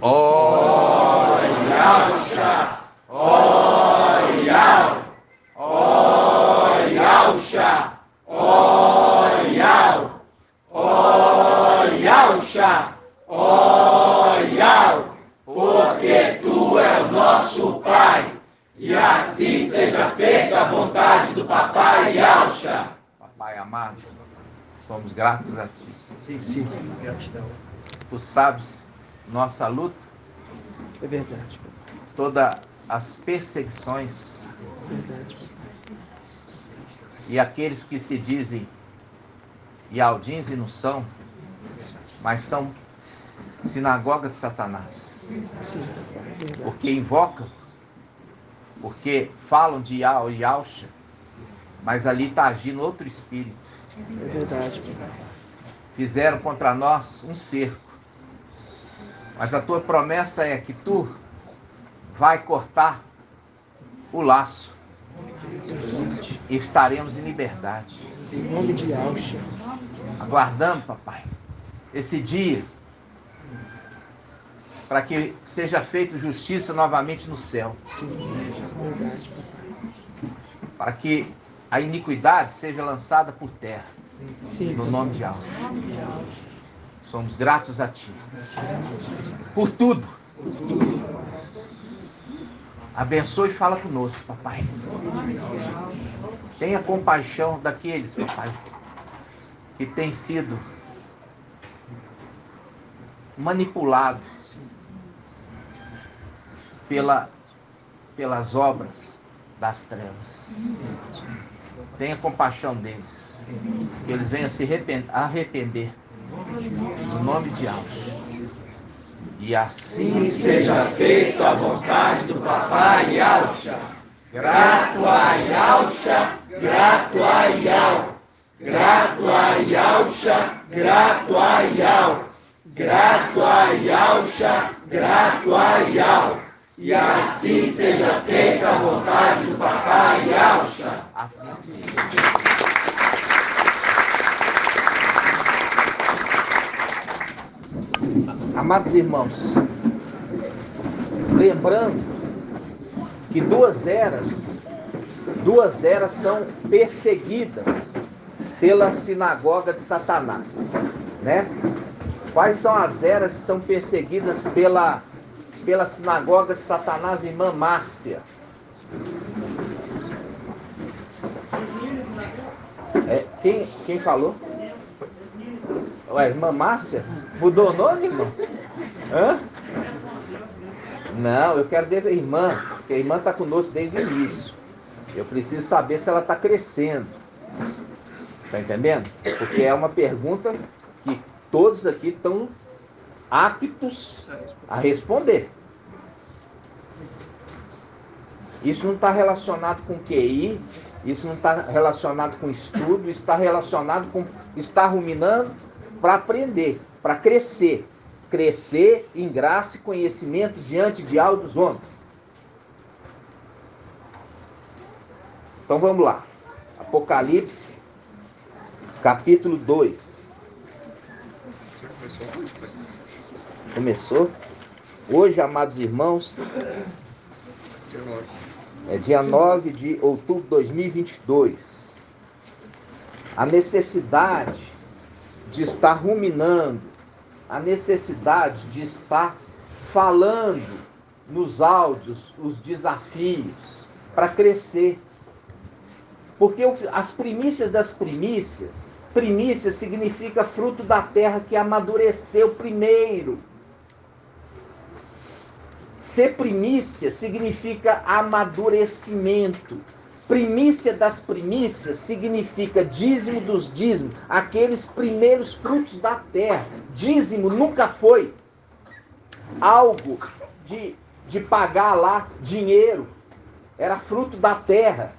Ó Yauxa, ó Yau, ó Yauxa, ó Yau, ó Yauxa, ó Yau, porque tu é o nosso Pai, e assim seja feita a vontade do Papai Yauxa. Papai amado, somos gratos a Ti. Sim, gratidão. Tu sabes nossa luta, É verdade, todas as perseguições é verdade, e aqueles que se dizem Ialdins e não são, mas são sinagoga de Satanás. sim, é verdade. Porque invocam, porque falam de Iau e Yauxa, mas ali está agindo outro espírito. É verdade, papai. Fizeram contra nós um cerco. Mas a tua promessa é que tu vai cortar o laço e estaremos em liberdade. Em nome de Yauxa. Aguardando, papai, esse dia para que seja feita justiça novamente no céu. É verdade, papai. Para que a iniquidade seja lançada por terra. Sim, No nome de Yauxa. Somos gratos a Ti. Por tudo. Abençoe e fala conosco, papai. Tenha compaixão daqueles, papai, que têm sido manipulados pelas obras das trevas. Tenha compaixão deles. Que eles venham se arrepender. No nome de Yauxa. E assim Seja feita a vontade do Papai Yauxa. Grato a Yauxa, grato a Yau. Grato a Yauxa, grato a Yau. Grato a Yauxa, grato a Yau. E assim seja feita a vontade do Papai Yauxa. Assim seja. Amados irmãos, lembrando que duas eras são perseguidas pela sinagoga de Satanás, né? Quais são as eras que são perseguidas pela sinagoga de Satanás, irmã Márcia? Quem falou? Ué, irmã Márcia? Mudou o nome, irmão? Hã? Não, eu quero ver a irmã, porque a irmã está conosco desde o início. Eu preciso saber se ela está crescendo. Tá entendendo? Porque é uma pergunta que todos aqui estão aptos a responder. Isso não está relacionado com QI, isso não está relacionado com estudo, isso está relacionado com estar ruminando para aprender, para crescer. Crescer em graça e conhecimento diante de dos homens. Então vamos lá. Apocalipse, capítulo 2. Começou? Hoje, amados irmãos, é dia 9 de outubro de 2022. A necessidade de estar ruminando, a necessidade de estar falando nos áudios, os desafios, para crescer. Porque as primícias das primícias, primícia significa fruto da terra que amadureceu primeiro. Ser primícia significa amadurecimento. Primícia das primícias significa dízimo dos dízimos, aqueles primeiros frutos da terra. Dízimo nunca foi algo de pagar lá dinheiro, era fruto da terra.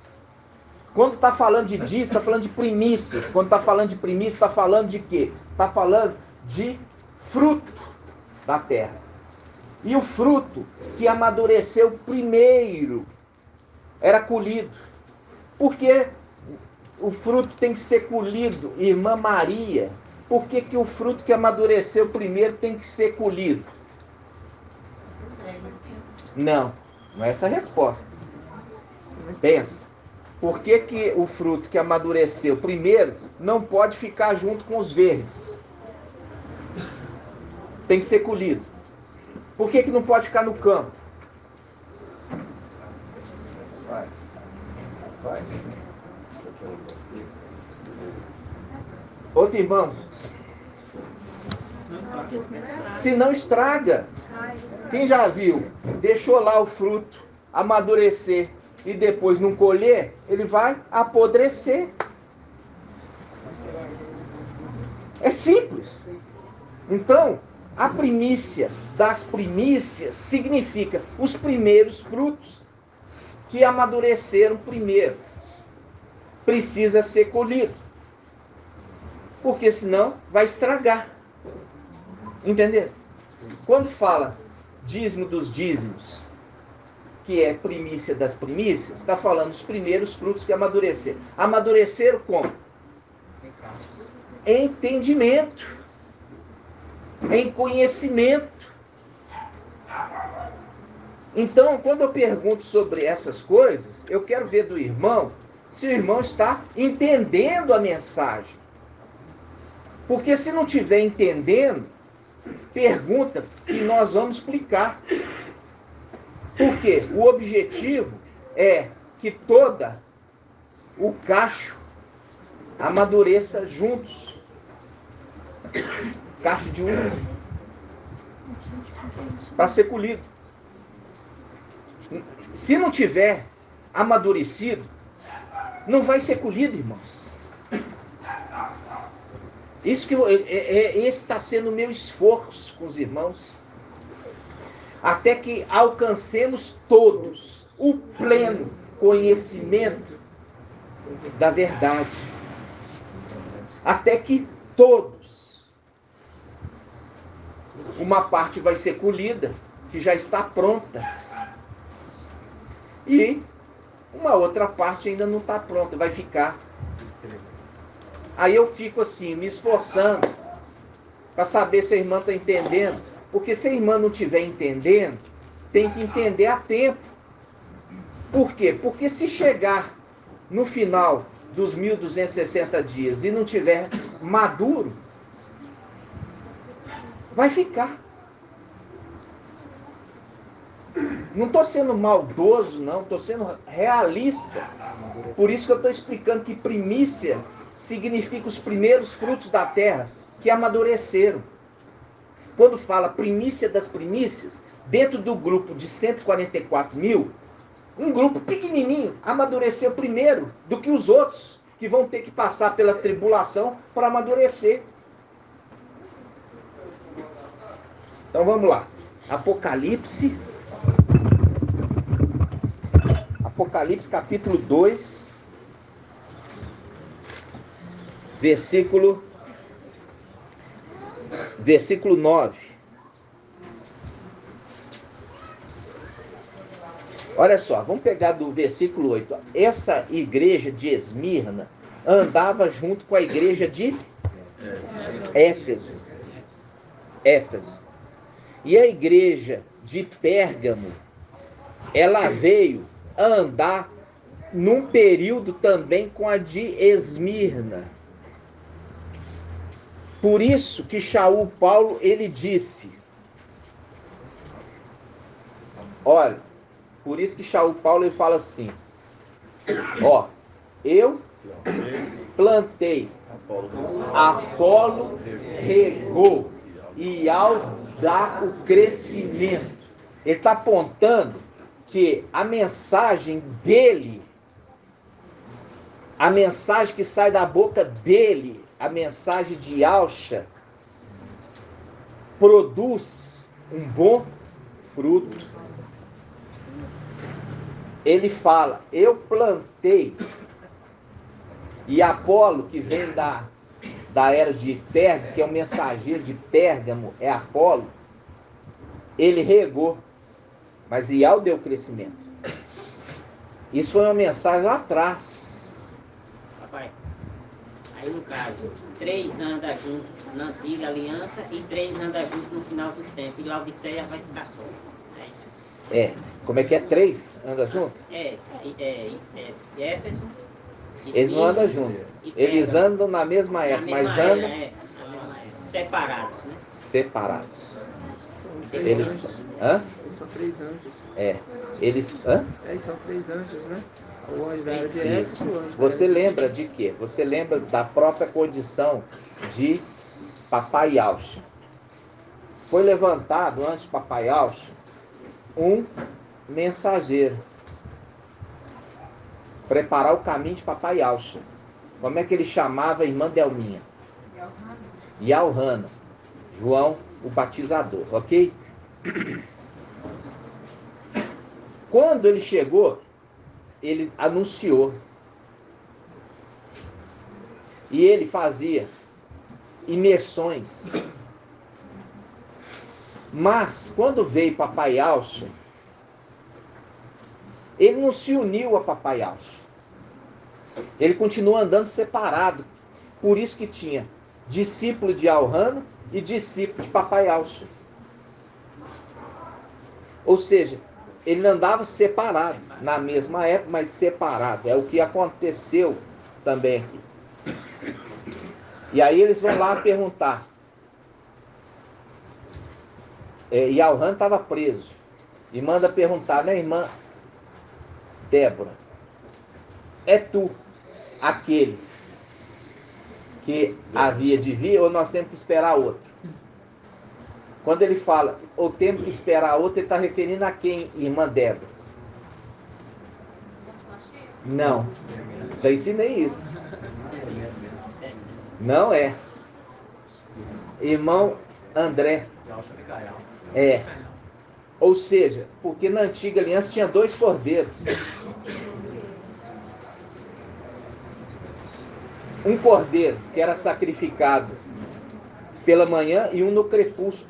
Quando está falando de dízimo, está falando de primícias. Quando está falando de primícias, está falando de quê? Está falando de fruto da terra. E o fruto que amadureceu primeiro era colhido. Por que o fruto tem que ser colhido, irmã Maria? Por que o fruto que amadureceu primeiro tem que ser colhido? Não, não é essa a resposta. Pensa. Por que que o fruto que amadureceu primeiro não pode ficar junto com os verdes? Tem que ser colhido. Por que que não pode ficar no campo? Vai. Outro irmão. Se não estraga. Quem já viu? Deixou lá o fruto amadurecer e depois não colher, ele vai apodrecer. É simples. Então, a primícia das primícias significa os primeiros frutos que amadureceram primeiro. Precisa ser colhido. Porque senão vai estragar. Entendeu? Quando fala dízimo dos dízimos, que é primícia das primícias, está falando os primeiros frutos que amadureceram. Amadureceram como? Em entendimento, em conhecimento. Então, quando eu pergunto sobre essas coisas, eu quero ver do irmão se o irmão está entendendo a mensagem. Porque se não estiver entendendo, pergunta que nós vamos explicar. Porque o objetivo é que toda o cacho amadureça juntos. Cacho de uva. Para ser colhido. Se não tiver amadurecido, não vai ser colhido, irmãos. Isso que esse está sendo o meu esforço com os irmãos. Até que alcancemos todos o pleno conhecimento da verdade. Até que todos. Uma parte vai ser colhida, que já está pronta. E uma outra parte ainda não está pronta, vai ficar. Aí eu fico assim, me esforçando para saber se a irmã está entendendo. Porque se a irmã não estiver entendendo, tem que entender a tempo. Por quê? Porque se chegar no final dos 1.260 dias e não tiver maduro, vai ficar. Não estou sendo maldoso, não. Estou sendo realista. Por isso que eu estou explicando que primícia significa os primeiros frutos da terra que amadureceram. Quando fala primícia das primícias, dentro do grupo de 144 mil, um grupo pequenininho amadureceu primeiro do que os outros, que vão ter que passar pela tribulação para amadurecer. Então vamos lá. Apocalipse capítulo 2, versículo 9. Olha só, vamos pegar do versículo 8. Essa igreja de Esmirna andava junto com a igreja de Éfeso. E a igreja de Pérgamo, ela veio andar num período também com a de Esmirna. Por isso que Shaul Paulo, ele disse, olha, por isso que Shaul Paulo, ele fala assim, ó, eu plantei, Apolo regou, e ao dar o crescimento, ele está apontando que a mensagem dele, a mensagem que sai da boca dele, a mensagem de Yahshua, produz um bom fruto. Ele fala, eu plantei, e Apolo, que vem da era de Pérgamo, que é o mensageiro de Pérgamo, é Apolo, ele regou, mas Ial deu crescimento. Isso foi uma mensagem lá atrás. Papai, Aí no caso, 3 andam juntos na antiga aliança e 3 andam juntos no final do tempo. E Laodiceia vai ficar só. Como é que é? 3 anda junto? Éfeso. Eles não andam juntos. Eles andam na mesma época, mas andam separados, né? separados. São três Eles. anjos. Hã? Eles são 3 anjos. Eles. Hã? Eles são 3 anjos, né? O anjo da era de Isso. Éfeso, o anjo Você da era de... lembra de quê? Você lembra da própria condição de Papai Yaucha. Foi levantado antes de Papai Yaucha um mensageiro. Preparar o caminho de Papai Yaucha. Como é que ele chamava a irmã Delminha? Yalhana. João, o batizador, ok? Quando ele chegou, ele anunciou. E ele fazia imersões. Mas, quando veio Papai Yaucha, ele não se uniu a Papai Yaucha. Ele continuou andando separado. Por isso que tinha discípulo de Yalhana e discípulo de Papai Yaucha. Ou seja, ele andava separado, na mesma época, mas separado. É o que aconteceu também aqui. E aí eles vão lá perguntar. Yalhana estava preso. E manda perguntar, né, irmã Débora? É tu aquele que havia de vir ou nós temos que esperar outro? Quando ele fala, ou temos que esperar outro, ele está referindo a quem, irmã Débora? Não. Já ensinei isso. Não é. Irmão André. Ou seja, porque na antiga aliança tinha 2 cordeiros. Um cordeiro que era sacrificado pela manhã e um no crepúsculo.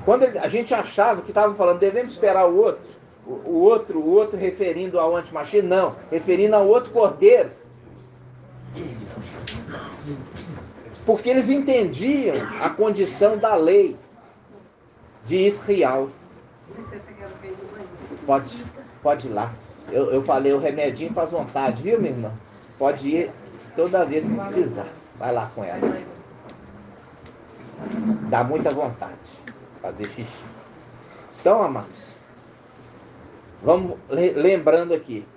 Quando a gente achava que estava falando, devemos esperar o outro, o outro referindo ao antimachista, não, referindo ao outro cordeiro. Porque eles entendiam a condição da lei de Israel. Pode ir lá. Eu falei, o remedinho faz vontade, viu, minha irmã? Pode ir toda vez que precisar. Vai lá com ela. Dá muita vontade fazer xixi. Então, amados, vamos lembrando aqui.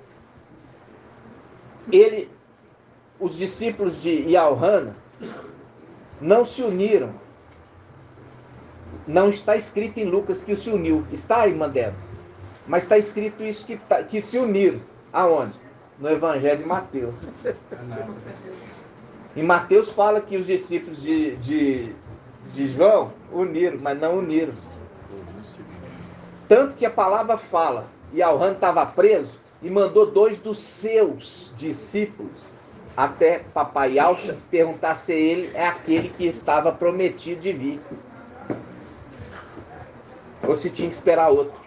Os discípulos de Yalhana não se uniram. Não está escrito em Lucas que se uniu. Está, irmã Débora? Mas está escrito isso que se uniram. Aonde? No Evangelho de Mateus. Em Mateus fala que os discípulos de João uniram, mas não uniram. Tanto que a palavra fala, Yalhana estava preso e mandou 2 dos seus discípulos até Papai Yaucha perguntar se ele é aquele que estava prometido de vir. Ou se tinha que esperar outro.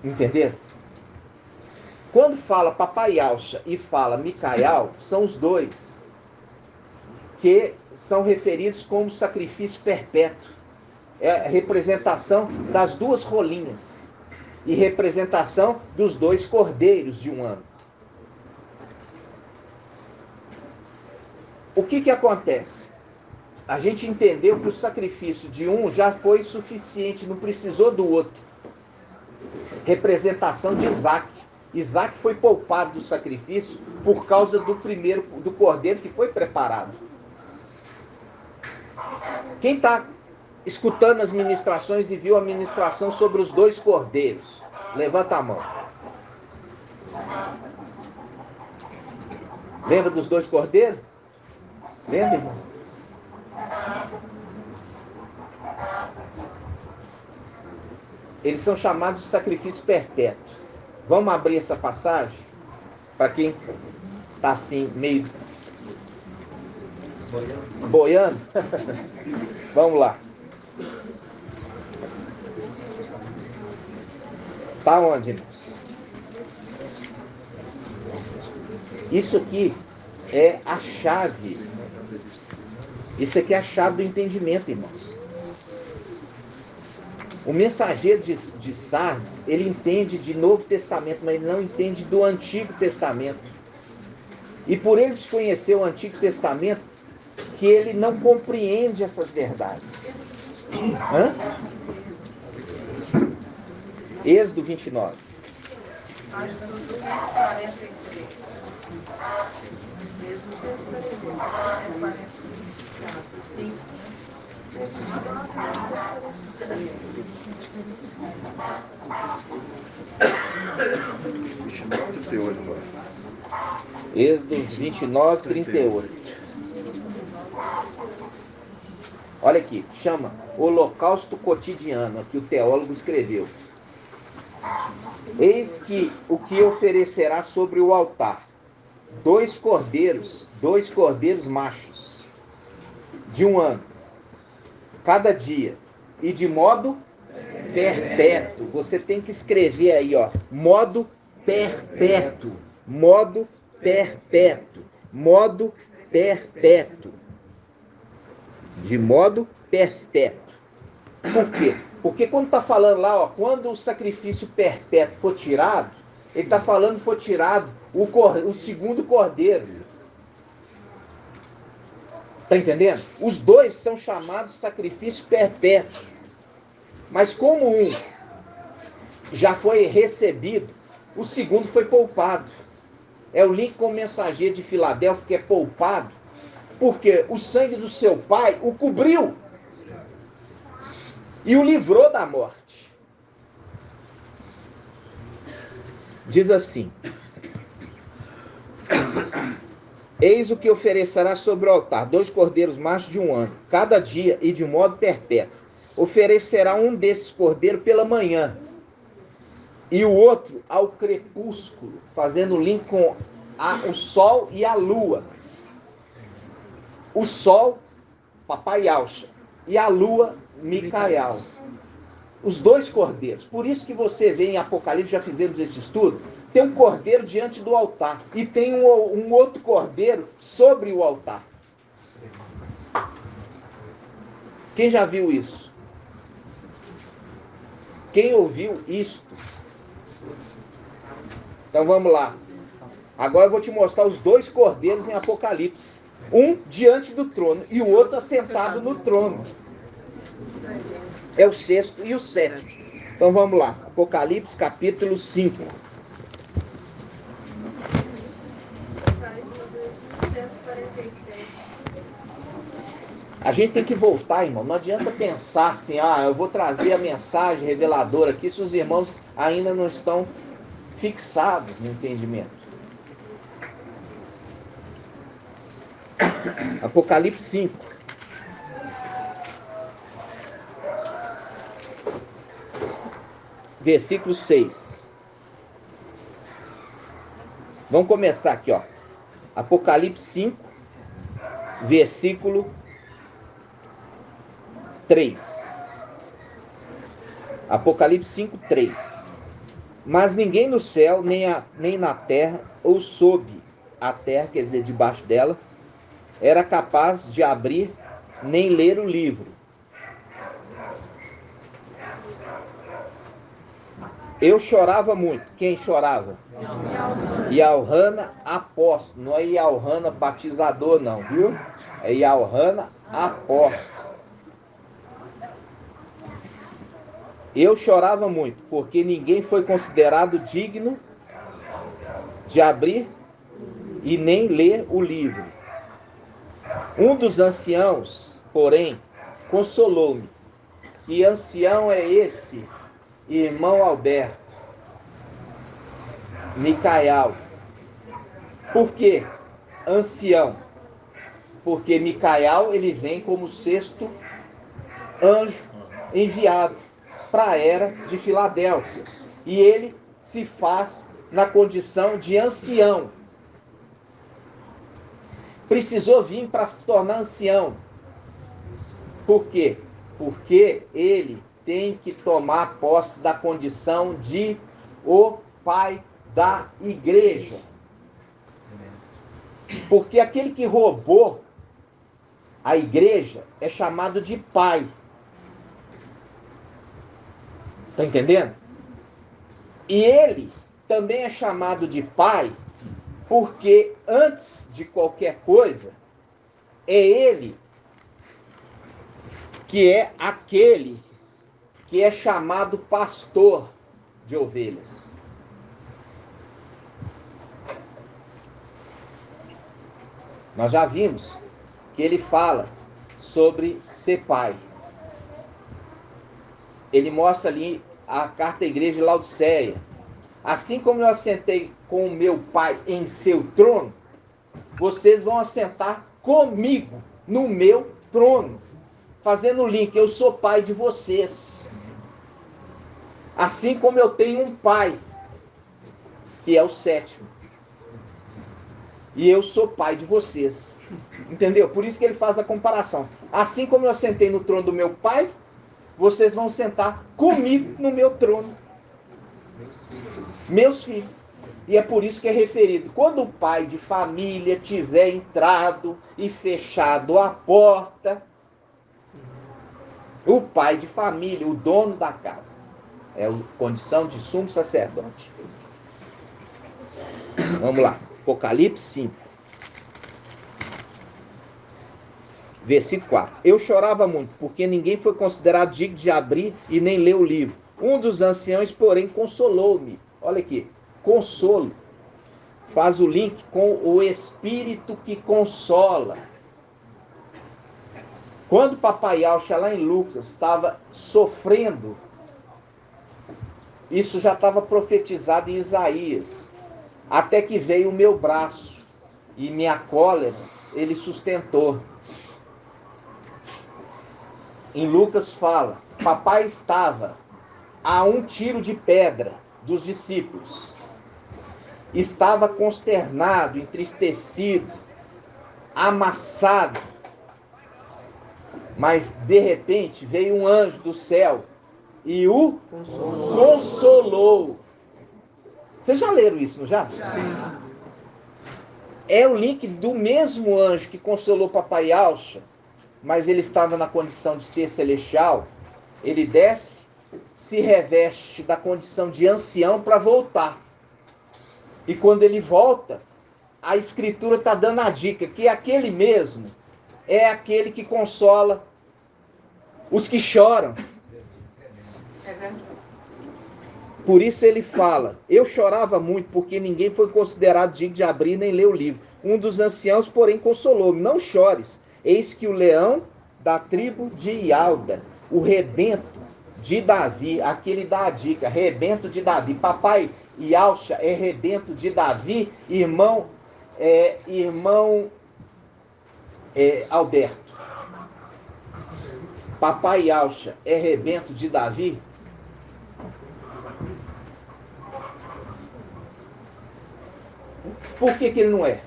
Entenderam? Quando fala Papai Yaucha e fala Micael, são os 2 que são referidos como sacrifício perpétuo. É a representação das 2 rolinhas e representação dos 2 cordeiros de um ano. O que acontece? A gente entendeu que o sacrifício de um já foi suficiente, não precisou do outro. Representação de Isaac. Isaac foi poupado do sacrifício por causa do cordeiro que foi preparado. Quem está escutando as ministrações e viu a ministração sobre os 2 cordeiros? Levanta a mão. Lembra dos 2 cordeiros? Lembra, irmão? Eles são chamados de sacrifício perpétuo. Vamos abrir essa passagem? Para quem está assim, meio boiando. Vamos lá. Está onde, irmãos? Isso aqui é a chave. Isso aqui é a chave do entendimento, irmãos. O mensageiro de Sardes, ele entende de Novo Testamento, mas ele não entende do Antigo Testamento. E por ele desconhecer o Antigo Testamento, que ele não compreende essas verdades. Hã? Êxodo 29. Êxodo 29, 38. Olha aqui, chama Holocausto Cotidiano, aqui o teólogo escreveu. Eis que o que oferecerá sobre o altar, dois cordeiros machos, de 1 ano, cada dia, e de modo perpétuo. Você tem que escrever aí, ó, modo perpétuo, modo perpétuo, modo perpétuo, de modo perpétuo. Por quê? Porque quando está falando lá, ó, quando o sacrifício perpétuo for tirado, ele está falando que foi tirado o segundo cordeiro. Está entendendo? Os dois são chamados sacrifício perpétuo. Mas como um já foi recebido, o segundo foi poupado. É o link com o mensageiro de Filadélfia que é poupado, porque o sangue do seu pai o cobriu e o livrou da morte. Diz assim: eis o que oferecerá sobre o altar, 2 cordeiros machos de 1 ano, cada dia e de modo perpétuo. Oferecerá um desses cordeiros pela manhã e o outro ao crepúsculo, fazendo link com o sol e a lua. O sol, papai Yauxa, e a lua, Micael. Os 2 cordeiros. Por isso que você vê em Apocalipse, já fizemos esse estudo, tem um cordeiro diante do altar e tem um outro cordeiro sobre o altar. Quem já viu isso? Quem ouviu isto? Então vamos lá. Agora eu vou te mostrar os 2 cordeiros em Apocalipse. Um diante do trono e o outro assentado no trono. É o 6º e o 7º. Então vamos lá. Apocalipse capítulo 5. A gente tem que voltar, irmão. Não adianta pensar assim, eu vou trazer a mensagem reveladora aqui se os irmãos ainda não estão fixados no entendimento. Apocalipse 5. Versículo 6. Vamos começar aqui, ó. Apocalipse 5, versículo 3. Apocalipse 5, 3. Mas ninguém no céu, nem na terra, ou sob a terra, quer dizer, debaixo dela, era capaz de abrir nem ler o livro. Eu chorava muito. Quem chorava? Yalhana apóstolo. Não é Yalhana batizador, não, viu? É Yalhana apóstolo. Eu chorava muito, porque ninguém foi considerado digno de abrir e nem ler o livro. Um dos anciãos, porém, consolou-me. Que ancião é esse, irmão Alberto? Micael. Por que ancião? Porque Micael, ele vem como 6º anjo enviado para a era de Filadélfia. E ele se faz na condição de ancião. Precisou vir para se tornar ancião. Por quê? Porque ele tem que tomar posse da condição de o pai da igreja. Porque aquele que roubou a igreja é chamado de pai. Está entendendo? E ele também é chamado de pai porque antes de qualquer coisa, é ele que é aquele que é chamado pastor de ovelhas. Nós já vimos que ele fala sobre ser pai. Ele mostra ali a carta à igreja de Laodiceia. Assim como eu assentei com o meu pai em seu trono, vocês vão assentar comigo no meu trono. Fazendo o link, eu sou pai de vocês. Assim como eu tenho um pai, que é o sétimo. E eu sou pai de vocês. Entendeu? Por isso que ele faz a comparação. Assim como eu assentei no trono do meu pai, vocês vão sentar comigo no meu trono. Meus filhos. E é por isso que é referido. Quando o pai de família tiver entrado e fechado a porta, o pai de família, o dono da casa, é a condição de sumo sacerdote. Vamos lá. Apocalipse 5. Versículo 4. Eu chorava muito, porque ninguém foi considerado digno de abrir e nem ler o livro. Um dos anciãos, porém, consolou-me. Olha aqui. Consolo. Faz o link com o Espírito que consola. Quando Papai Alcha, lá em Lucas, estava sofrendo, isso já estava profetizado em Isaías. Até que veio o meu braço e minha cólera ele sustentou. Em Lucas fala, papai estava a um tiro de pedra dos discípulos. Estava consternado, entristecido, amassado. Mas de repente veio um anjo do céu e o consolou. Vocês já leram isso, não já? Sim. É o link do mesmo anjo que consolou Papai Alcha, mas ele estava na condição de ser celestial. Ele desce, se reveste da condição de ancião para voltar. E quando ele volta, a escritura está dando a dica que aquele mesmo é aquele que consola os que choram. Por isso ele fala, eu chorava muito, porque ninguém foi considerado digno de abrir nem ler o livro. Um dos anciãos, porém, consolou-me, não chores, eis que o leão da tribo de Ialda, o rebento de Davi, aquele dá a dica, rebento de Davi. Papai Yalcha é rebento de Davi, irmão Alberto. Papai Yalcha é rebento de Davi? Por que ele não é?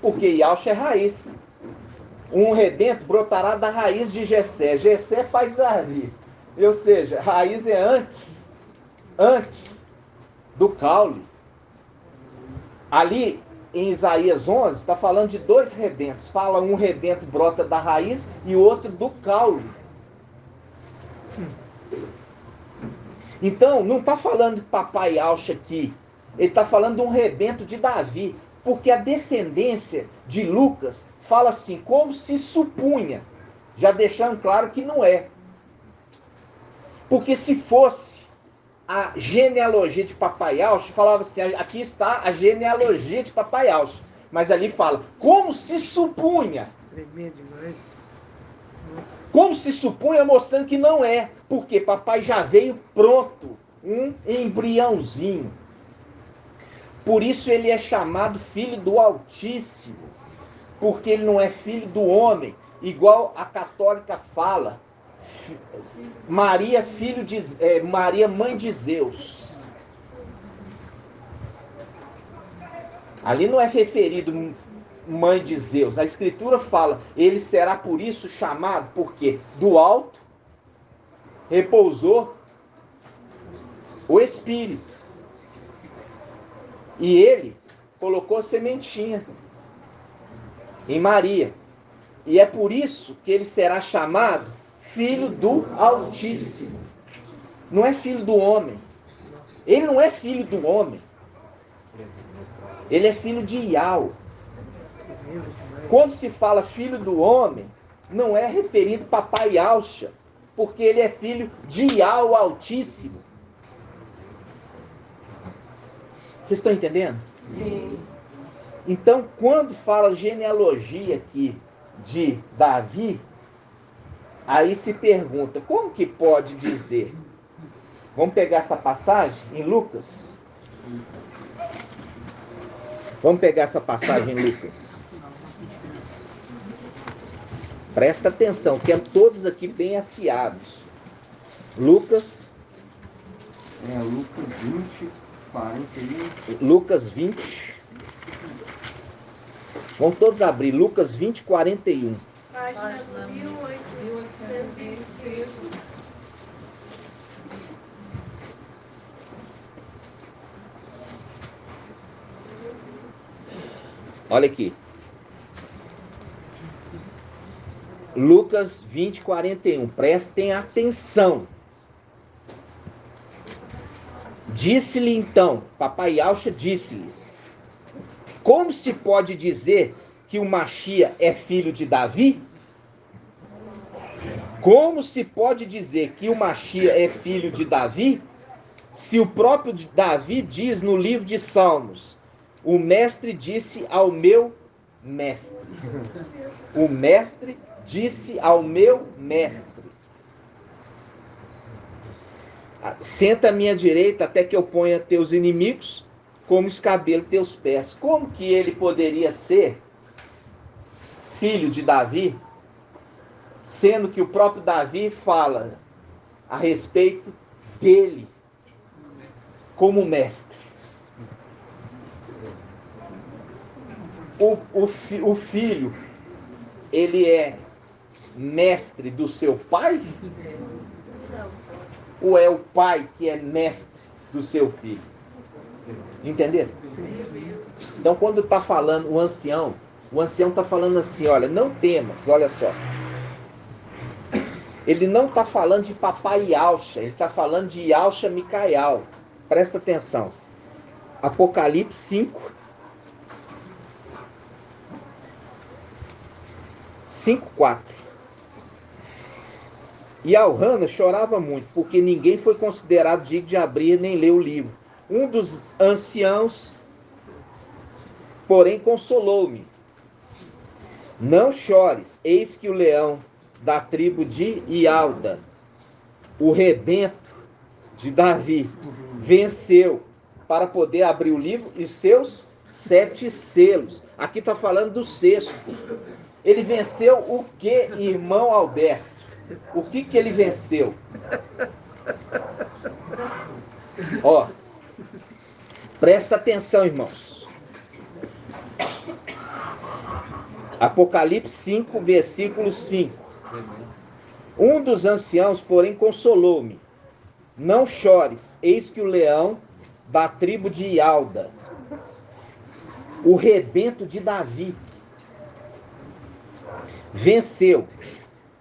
Porque Yalcha é raiz. Um rebento brotará da raiz de Jessé. Jessé é pai de Davi. Ou seja, raiz é antes do caule. Ali em Isaías 11 está falando de dois rebentos. Fala um rebento brota da raiz e o outro do caule. Então, não está falando de Papai Alcha aqui. Ele está falando de um rebento de Davi. Porque a descendência de Lucas fala assim, como se supunha. Já deixando claro que não é. Porque se fosse a genealogia de Papai Alcha, falava assim, aqui está a genealogia de Papai Alcha. Mas ali fala, como se supunha. Tremendo demais. Nossa. Como se supunha, mostrando que não é. Porque papai já veio pronto. Um embriãozinho. Por isso ele é chamado filho do Altíssimo. Porque ele não é filho do homem. Igual a católica fala. Maria, Maria, mãe de Zeus. Ali não é referido mãe de Zeus. A escritura fala, ele será por isso chamado, porque do alto repousou o Espírito. E ele colocou sementinha em Maria. E é por isso que ele será chamado Filho do Altíssimo. Não é filho do homem. Ele não é filho do homem. Ele é filho de Iau. Quando se fala filho do homem, não é referido a papai Yahshua, porque ele é filho de Iau Altíssimo. Vocês estão entendendo? Sim. Então, quando fala genealogia aqui de Davi, aí se pergunta, como que pode dizer? Vamos pegar essa passagem em Lucas? Vamos pegar essa passagem em Lucas. Presta atenção, que é todos aqui bem afiados. Lucas. Lucas 20, 41. Lucas 20. Vamos todos abrir. Lucas 20, 41. Página 1825. Olha aqui. Lucas 20, 41. Prestem atenção. Disse-lhe então, papai Yahshua disse-lhes, como se pode dizer que o Machia é filho de Davi? Como se pode dizer que o Machia é filho de Davi? Se o próprio Davi diz no livro de Salmos, o mestre disse ao meu mestre. O mestre disse ao meu mestre. Senta à minha direita até que eu ponha teus inimigos como escabelo teus pés. Como que ele poderia ser filho de Davi, sendo que o próprio Davi fala a respeito dele como mestre? O filho, ele é mestre do seu pai? Ou é o pai que é mestre do seu filho? Entenderam? Então, quando está falando o ancião está falando assim, olha, não temas, olha só. Ele não está falando de papai Yahshua, ele está falando de Yahshua Micael. Presta atenção. Apocalipse 5. 5:4. E Elrana chorava muito, porque ninguém foi considerado digno de abrir nem ler o livro. Um dos anciãos, porém, consolou-me. Não chores, eis que o leão da tribo de Ialda, o rebento de Davi, venceu para poder abrir o livro e seus 7 selos. Aqui está falando do 6º. Ele venceu o que, irmão Alberto? O que ele venceu? Ó, presta atenção, irmãos. Apocalipse 5, versículo 5. Um dos anciãos, porém, consolou-me. Não chores, eis que o leão da tribo de Ialda, o rebento de Davi, venceu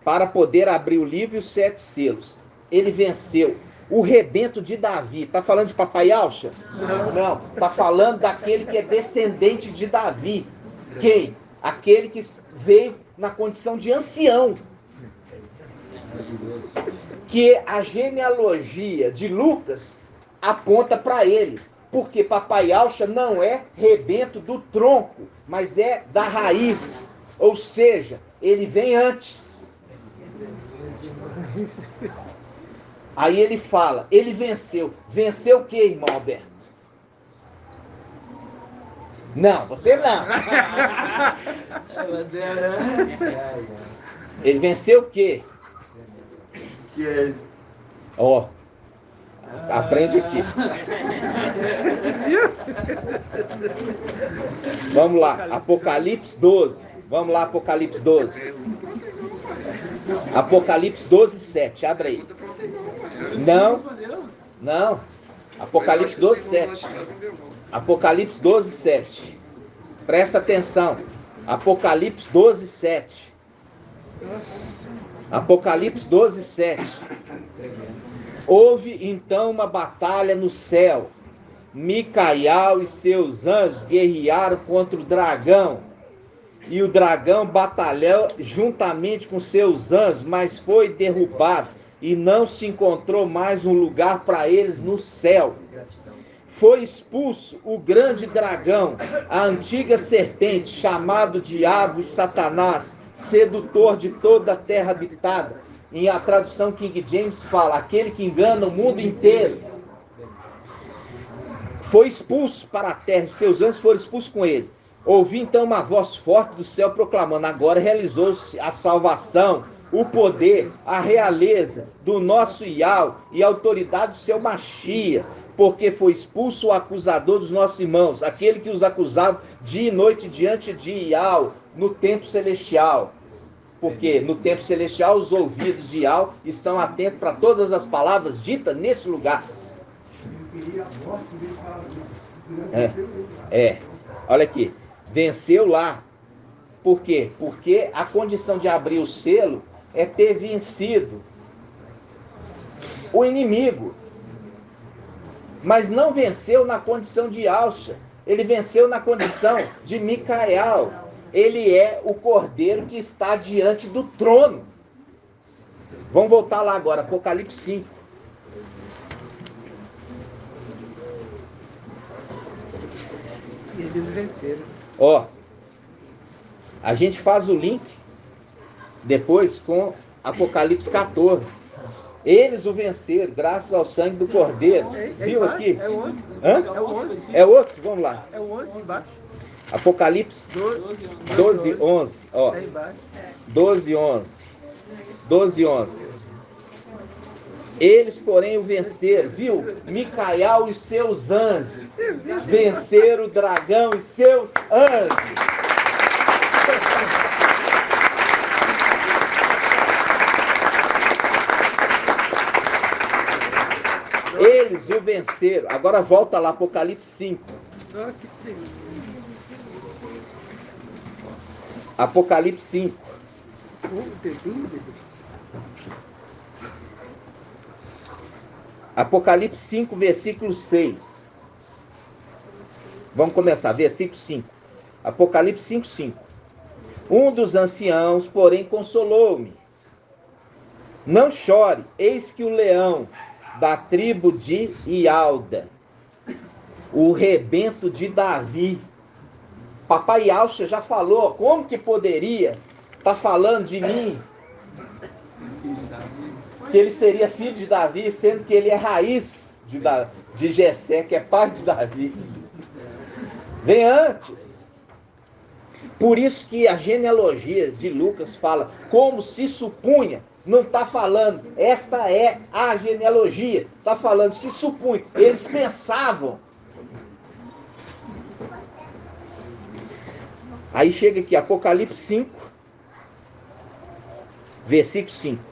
para poder abrir o livro e os 7 selos. Ele venceu. O rebento de Davi. Está falando de papai Yahshua? Não. Está falando daquele que é descendente de Davi. Quem? Aquele que veio na condição de ancião. Que a genealogia de Lucas aponta para ele. Porque papai Yahshua não é rebento do tronco, mas é da raiz. Ou seja, ele vem antes. Aí ele fala, ele venceu. Venceu o que, irmão Alberto? Não, você não. Ele venceu o quê? Ó, aprende aqui. Vamos lá, Apocalipse 12. Vamos lá, Apocalipse 12. Apocalipse 12, 7. Abre aí. Não. Apocalipse 12, 7. Apocalipse 12, 7. Presta atenção. Apocalipse 12, 7. Apocalipse 12, 7. Houve então uma batalha no céu. Micael e seus anjos guerrearam contra o dragão. E o dragão batalhou juntamente com seus anjos, mas foi derrubado. E não se encontrou mais um lugar para eles no céu. Foi expulso o grande dragão, a antiga serpente, chamado Diabo e Satanás, sedutor de toda a terra habitada. Em a tradução King James fala, aquele que engana o mundo inteiro. Foi expulso para a terra, e seus anjos foram expulsos com ele. Ouvi então uma voz forte do céu proclamando, agora realizou-se a salvação, o poder, a realeza do nosso Iau e a autoridade do seu Machia, porque foi expulso o acusador dos nossos irmãos, aquele que os acusava dia e noite diante de Iau, no templo celestial. Porque no templo celestial os ouvidos de Iau estão atentos para todas as palavras ditas nesse lugar. Olha aqui, venceu lá. Por quê? Porque a condição de abrir o selo é ter vencido o inimigo. Mas não venceu na condição de Alcha. Ele venceu na condição de Micael. Ele é o cordeiro que está diante do trono. Vamos voltar lá agora, Apocalipse 5. E eles venceram. Ó, a gente faz o link depois com Apocalipse 14. Eles o venceram, graças ao sangue do Cordeiro. Viu aqui? É o 11. Hã? É o 11. É outro? Vamos lá. É o 11 embaixo. Apocalipse 12, 11. Ó. Tá embaixo. 12, 11. 12, 11. Eles, porém, o venceram. Viu? Micael e seus anjos. Venceram o dragão e seus anjos. Eles o venceram. Agora volta lá, Apocalipse 5. Ó, que tremendo. Apocalipse 5. Tem dúvida? Apocalipse 5, versículo 6. Vamos começar, versículo 5. Apocalipse 5, 5. Um dos anciãos, porém, consolou-me. Não chore, eis que o leão da tribo de Ialda, o rebento de Davi. Papai Alcha já falou, como que poderia estar falando de mim? Que ele seria filho de Davi, sendo que ele é raiz de Jessé, que é pai de Davi. Vem antes. Por isso que a genealogia de Lucas fala, como se supunha. Não está falando, esta é a genealogia. Está falando, se supunha. Eles pensavam. Aí chega aqui, Apocalipse 5, versículo 5.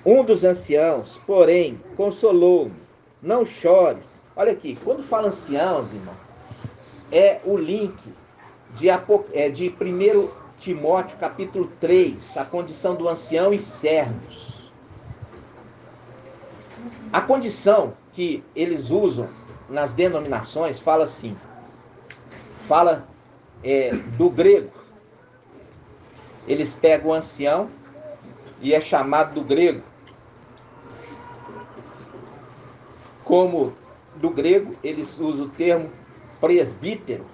Um dos anciãos, porém, consolou-me. Não chores. Olha aqui, quando fala anciãos, irmão, é o link de 1 Timóteo capítulo 3, a condição do ancião e servos. A condição que eles usam nas denominações fala assim, do grego. Eles pegam o ancião e é chamado do grego. Como do grego, eles usam o termo presbítero.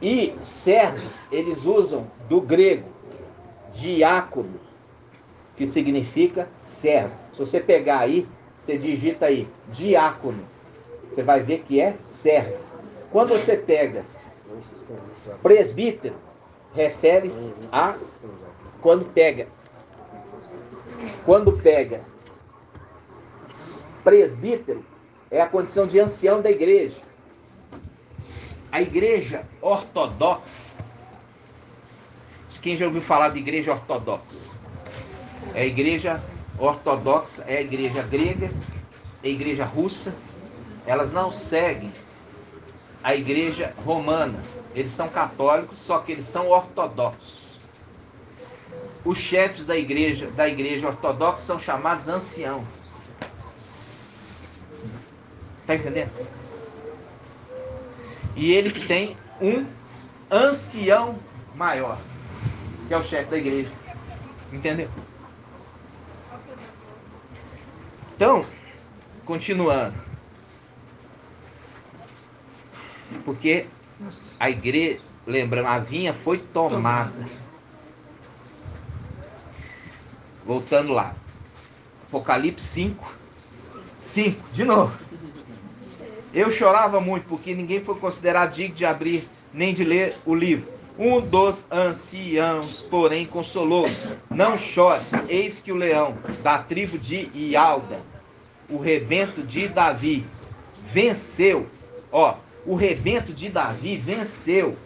E servos, eles usam do grego, diácono, que significa servo. Se você pegar aí, você digita aí, diácono, você vai ver que é servo. Quando você pega presbítero, refere-se a quando pega presbítero, é a condição de ancião da igreja. A igreja ortodoxa, quem já ouviu falar de igreja ortodoxa? É a igreja ortodoxa é a igreja grega, a igreja russa. Elas não seguem a igreja romana. Eles são católicos, só que eles são ortodoxos. Os chefes da igreja ortodoxa são chamados anciãos. Está entendendo? E eles têm um ancião maior, que é o chefe da igreja. Entendeu? Então, continuando. Porque a igreja, lembrando, a vinha foi tomada. Voltando lá. Apocalipse 5, de novo. Eu chorava muito, porque ninguém foi considerado digno de abrir, nem de ler o livro. Um dos anciãos, porém, consolou: não chores, eis que o leão da tribo de Ialda, o rebento de Davi, venceu. O rebento de Davi venceu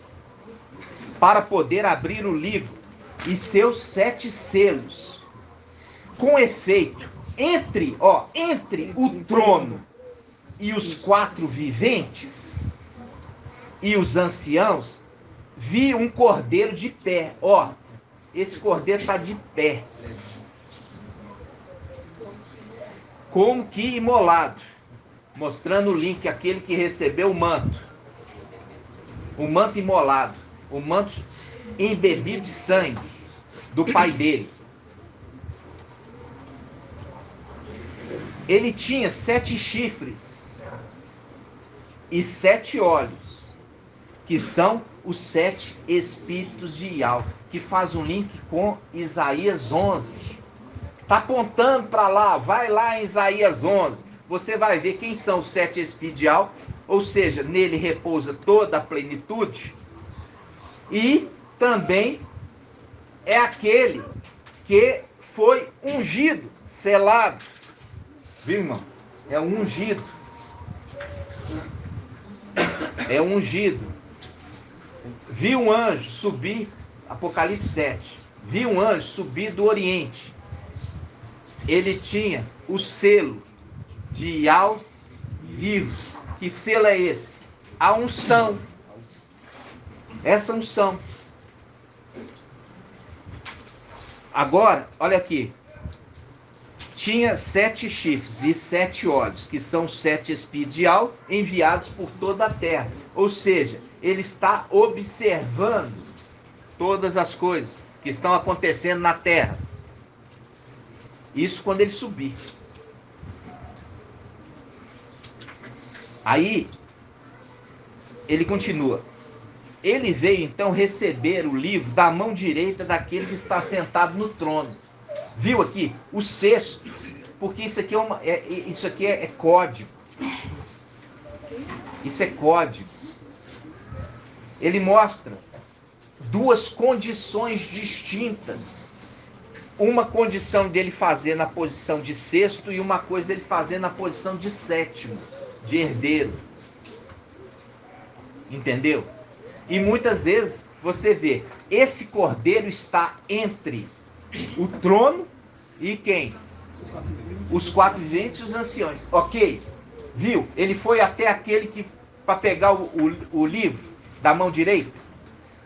para poder abrir o livro e seus 7 selos. Com efeito, entre o trono e os 4 viventes e os anciãos, vi um cordeiro de pé. Esse cordeiro está de pé, como que imolado, mostrando o link, aquele que recebeu o manto imolado, o manto embebido de sangue do pai dele. Ele tinha 7 chifres e 7 olhos, que são os 7 espíritos de Ial, que faz um link com Isaías 11. Está apontando para lá, vai lá em Isaías 11. Você vai ver quem são os 7 espíritos de Ial, ou seja, nele repousa toda a plenitude. E também é aquele que foi ungido, selado. Viu, irmão? É ungido. É ungido. Vi um anjo subir, Apocalipse 7. Vi um anjo subir do Oriente. Ele tinha o selo de Ial vivo. Que selo é esse? A unção. Essa unção. Agora, olha aqui. Tinha 7 chifres e 7 olhos, que são 7 espíritos de Ial enviados por toda a terra. Ou seja, ele está observando todas as coisas que estão acontecendo na terra. Isso quando ele subir. Aí, ele continua. Ele veio então receber o livro da mão direita daquele que está sentado no trono. Viu aqui? O 6º. Porque isso aqui é código. Isso é código. Ele mostra 2 condições distintas. Uma condição dele fazer na posição de 6º e uma coisa ele fazer na posição de 7º, de herdeiro. Entendeu? E muitas vezes você vê, esse cordeiro está entre o trono e quem? Os 4 viventes e os anciões. Ok? Viu? Ele foi até aquele que, para pegar o livro da mão direita,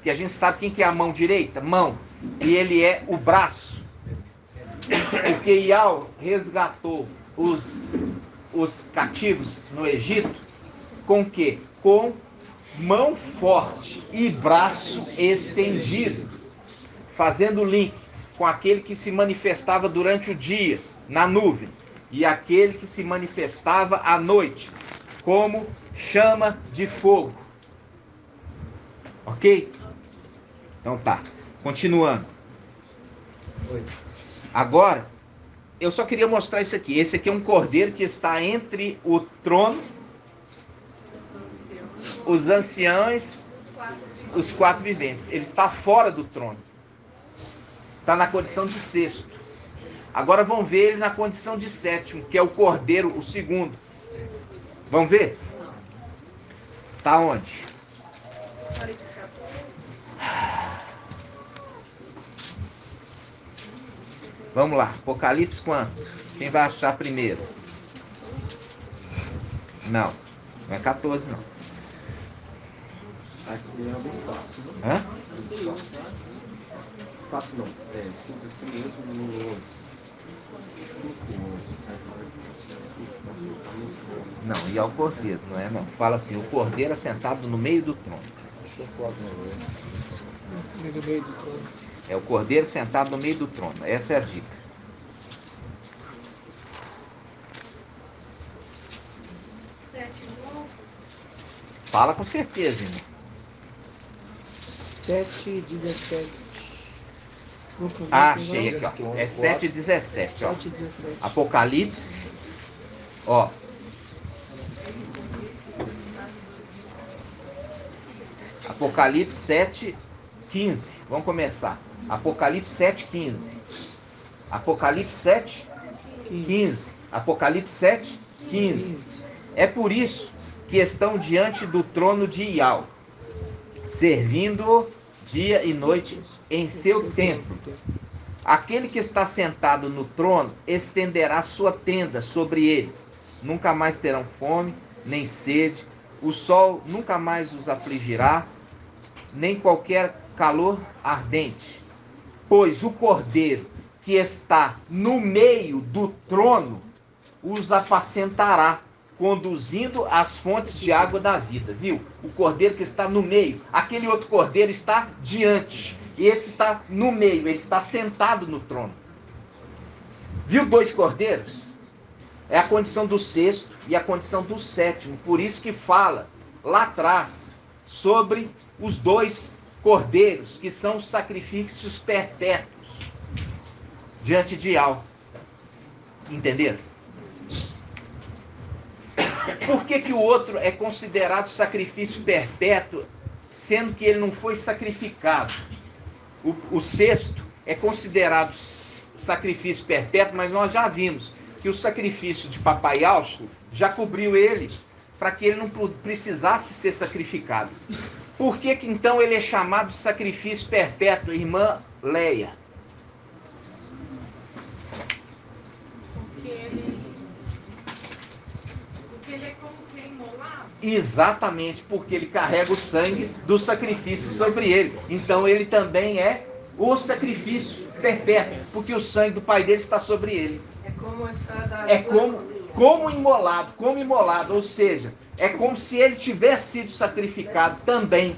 que a gente sabe quem que é a mão direita? Mão. E ele é o braço. Porque Ial resgatou os cativos no Egito com o quê? Com mão forte e braço estendido, fazendo link com aquele que se manifestava durante o dia na nuvem e aquele que se manifestava à noite como chama de fogo. Ok? Então tá, continuando. Agora, eu só queria mostrar isso aqui. Esse aqui é um cordeiro que está entre o trono, os anciãos, os 4 viventes. Ele está fora do trono. Está na condição de 6º. Agora vamos ver ele na condição de 7º, que é o cordeiro, o 2º. Vamos ver? Está onde? Vamos lá, Apocalipse quanto? Quem vai achar primeiro? Não, não é 14 não. Aqui é o 4, né? Hã? 4 não. É, 5 primeiros nos 5 Não, e ao cordeiro, não é não. Fala assim, o cordeiro assentado no meio do trono. No meio do trono. É o cordeiro sentado no meio do trono. Essa é a dica. Fala com certeza, irmão. 7:17. Ah, achei aqui, ó. É 7:17, ó. 7:17. Apocalipse, ó. Apocalipse 7:15. Vamos começar. Apocalipse 7:15. Apocalipse 7:15. Apocalipse 7:15. É por isso que estão diante do trono de Iau, servindo dia e noite em seu templo. Aquele que está sentado no trono estenderá sua tenda sobre eles. Nunca mais terão fome, nem sede. O sol nunca mais os afligirá, nem qualquer calor ardente. Pois o cordeiro que está no meio do trono os apacentará, conduzindo às fontes de água da vida. Viu? O cordeiro que está no meio. Aquele outro cordeiro está diante. Esse está no meio. Ele está sentado no trono. Viu 2 cordeiros? É a condição do 6º e a condição do 7º. Por isso que fala lá atrás sobre os 2 cordeiros, que são os sacrifícios perpétuos diante de Iau. Entenderam? Por que o outro é considerado sacrifício perpétuo, sendo que ele não foi sacrificado? O 6º é considerado sacrifício perpétuo, mas nós já vimos que o sacrifício de Papai Yaush já cobriu ele, para que ele não precisasse ser sacrificado. Por que então ele é chamado de sacrifício perpétuo, irmã Leia? Porque ele é como que imolado? Exatamente, porque ele carrega o sangue do sacrifício sobre ele. Então ele também é o sacrifício perpétuo, porque o sangue do pai dele está sobre ele. É como a espada. É como imolado, ou seja, é como se ele tivesse sido sacrificado também.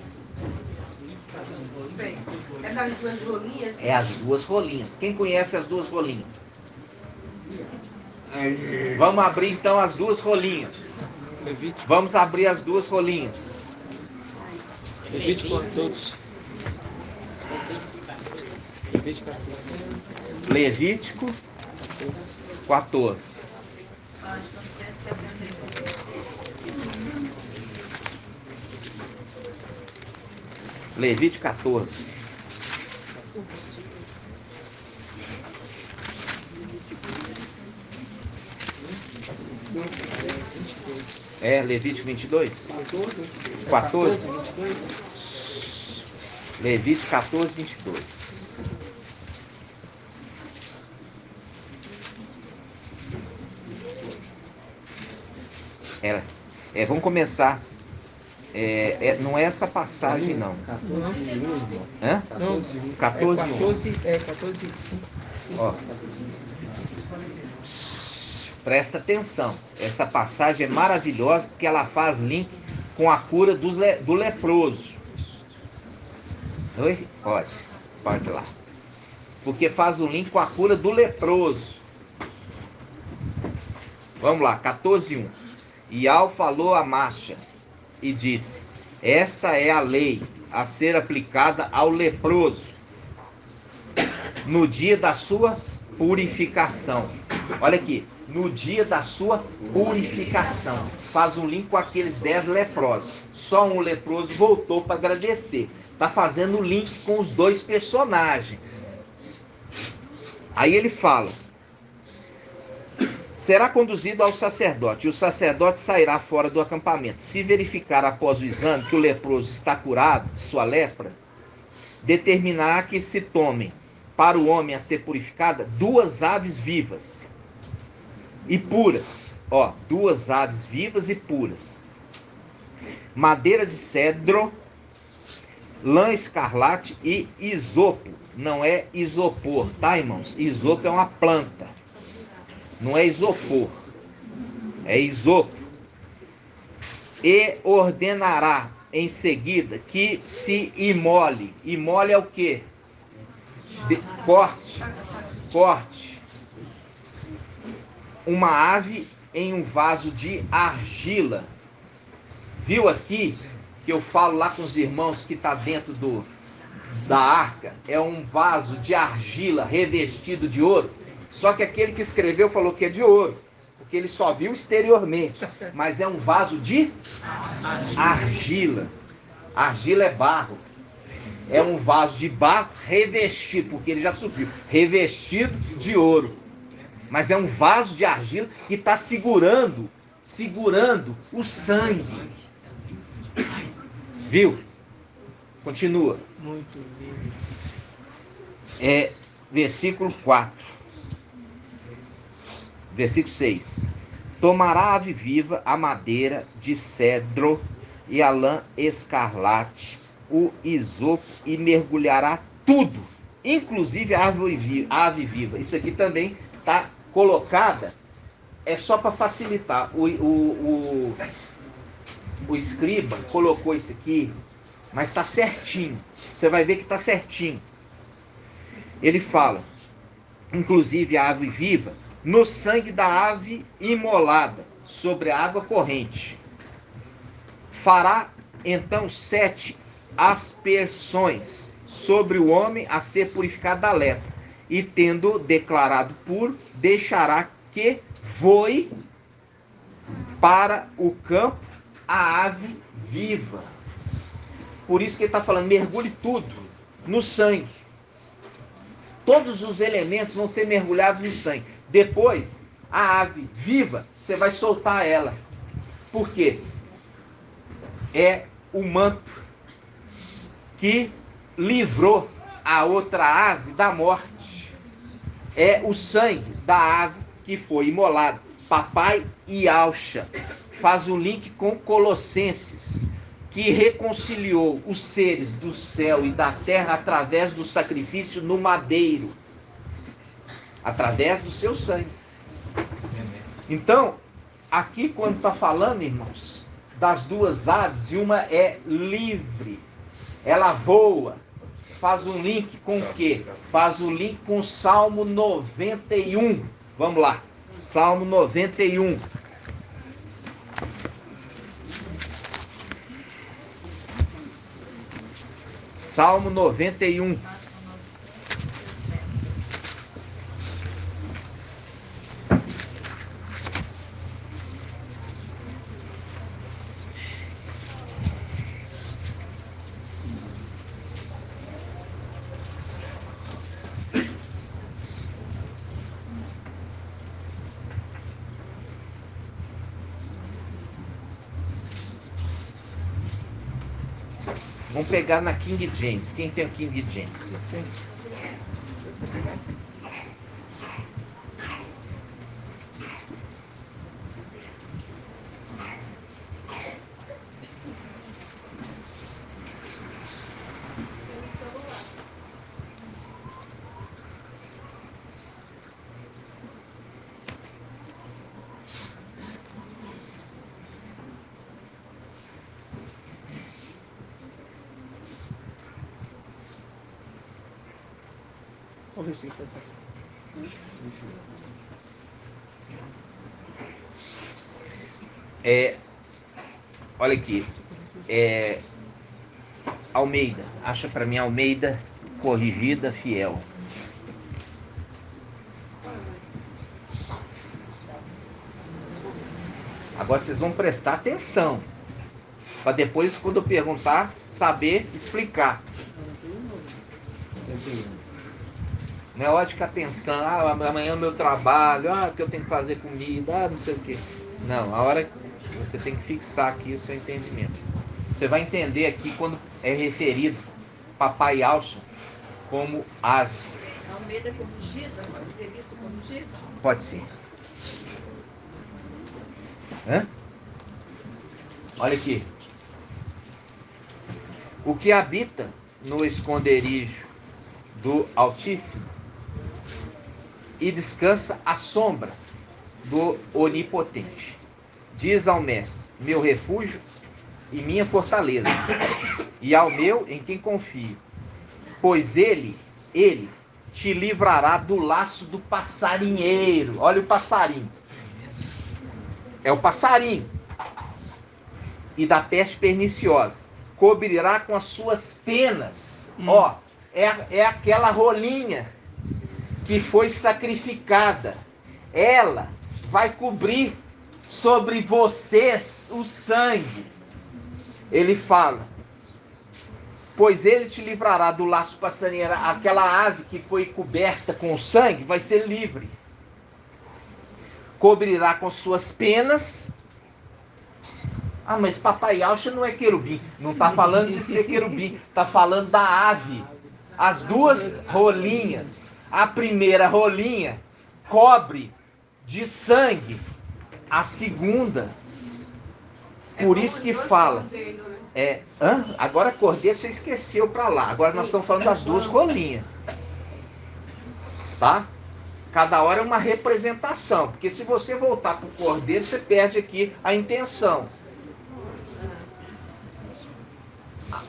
É das 2 rolinhas? É as 2 rolinhas. Quem conhece as 2 rolinhas? Vamos abrir então as 2 rolinhas. Levítico. Vamos abrir as 2 rolinhas. Levítico a todos. Levítico a todos. Levítico 14. Levítico 14. É, Levítico 22? 14? 22. Levítico 14, 22. Vamos começar. Não é essa passagem, não. 14 e 1, irmão. Hã? 14 e 1. 14 e 1. 14. Ó. Presta atenção. Essa passagem é maravilhosa porque ela faz link com a cura do leproso. Oi? Pode ir lá. Porque faz o link com a cura do leproso. Vamos lá, 14:1. Iau falou a Marcha e disse: esta é a lei a ser aplicada ao leproso no dia da sua purificação. Olha aqui, no dia da sua purificação. Faz um link com aqueles 10 leprosos. Só um leproso voltou para agradecer. Está fazendo o link com os 2 personagens. Aí ele fala: será conduzido ao sacerdote, e o sacerdote sairá fora do acampamento. Se verificar após o exame que o leproso está curado de sua lepra, determinará que se tomem para o homem a ser purificada 2 aves vivas e puras. Ó, 2 aves vivas e puras. Madeira de cedro, lã escarlate e isopo. Não é isopor, tá, irmãos? Isopo é uma planta. Não é isopor. É isopo. E ordenará em seguida que se imole. Imole é o quê? Corte uma ave em um vaso de argila. Viu aqui que eu falo lá com os irmãos que está dentro da arca? É um vaso de argila revestido de ouro. Só que aquele que escreveu falou que é de ouro, porque ele só viu exteriormente. Mas é um vaso de argila. Argila é barro. É um vaso de barro revestido, porque ele já subiu, revestido de ouro. Mas é um vaso de argila que está segurando o sangue. Viu? Continua. Muito lindo. Versículo 4. Versículo 6. Tomará a ave viva a madeira de cedro e a lã escarlate, o isopo, e mergulhará tudo, inclusive a ave viva. Isso aqui também está colocada, é só para facilitar. O escriba colocou isso aqui, mas está certinho. Você vai ver que está certinho. Ele fala, inclusive a ave viva, no sangue da ave imolada, sobre a água corrente. Fará então 7 aspersões sobre o homem a ser purificado da lepra, e tendo declarado puro, deixará que voe para o campo a ave viva. Por isso que ele está falando, mergulhe tudo no sangue. Todos os elementos vão ser mergulhados no sangue. Depois, a ave viva, você vai soltar ela. Por quê? É o manto que livrou a outra ave da morte. É o sangue da ave que foi imolado. Papai e Alcha faz um link com Colossenses, que reconciliou os seres do céu e da terra através do sacrifício no madeiro, através do seu sangue. Então, aqui quando está falando, irmãos, das 2 aves, e uma é livre, ela voa, faz um link com o quê? Faz um link com o Salmo 91. Vamos lá, Salmo 91. Salmo 91. Vamos pegar na King James. Quem tem o King James? Vamos ver se ele Olha aqui. Almeida. Acha para mim Almeida corrigida, fiel. Agora vocês vão prestar atenção, para depois, quando eu perguntar, saber explicar. Não é hora de ficar pensando, amanhã é o meu trabalho, o que eu tenho que fazer comida, não sei o quê. Não, a hora que você tem que fixar aqui o seu entendimento. Você vai entender aqui quando é referido Papai Alcha como ave. Almeida corrigida, pode ser visto corrigida? Pode ser. Hã? Olha aqui. O que habita no esconderijo do Altíssimo e descansa à sombra do Onipotente. Diz ao Mestre, meu refúgio e minha fortaleza, e ao meu em quem confio. Pois ele te livrará do laço do passarinheiro. Olha o passarinho. É o passarinho. E da peste perniciosa. Cobrirá com as suas penas. Ó, é aquela rolinha que foi sacrificada. Ela vai cobrir sobre vocês o sangue. Ele fala, pois ele te livrará do laço passarinheiro. Aquela ave que foi coberta com sangue vai ser livre. Cobrirá com suas penas. Ah, mas Papai Yaucha não é querubim. Não está falando de ser querubim. Está falando da ave. As duas rolinhas. A primeira rolinha cobre de sangue. A segunda. Por isso que fala. Agora cordeiro você esqueceu para lá. Agora nós estamos falando das duas rolinhas. Tá? Cada hora é uma representação. Porque se você voltar para o cordeiro, você perde aqui a intenção.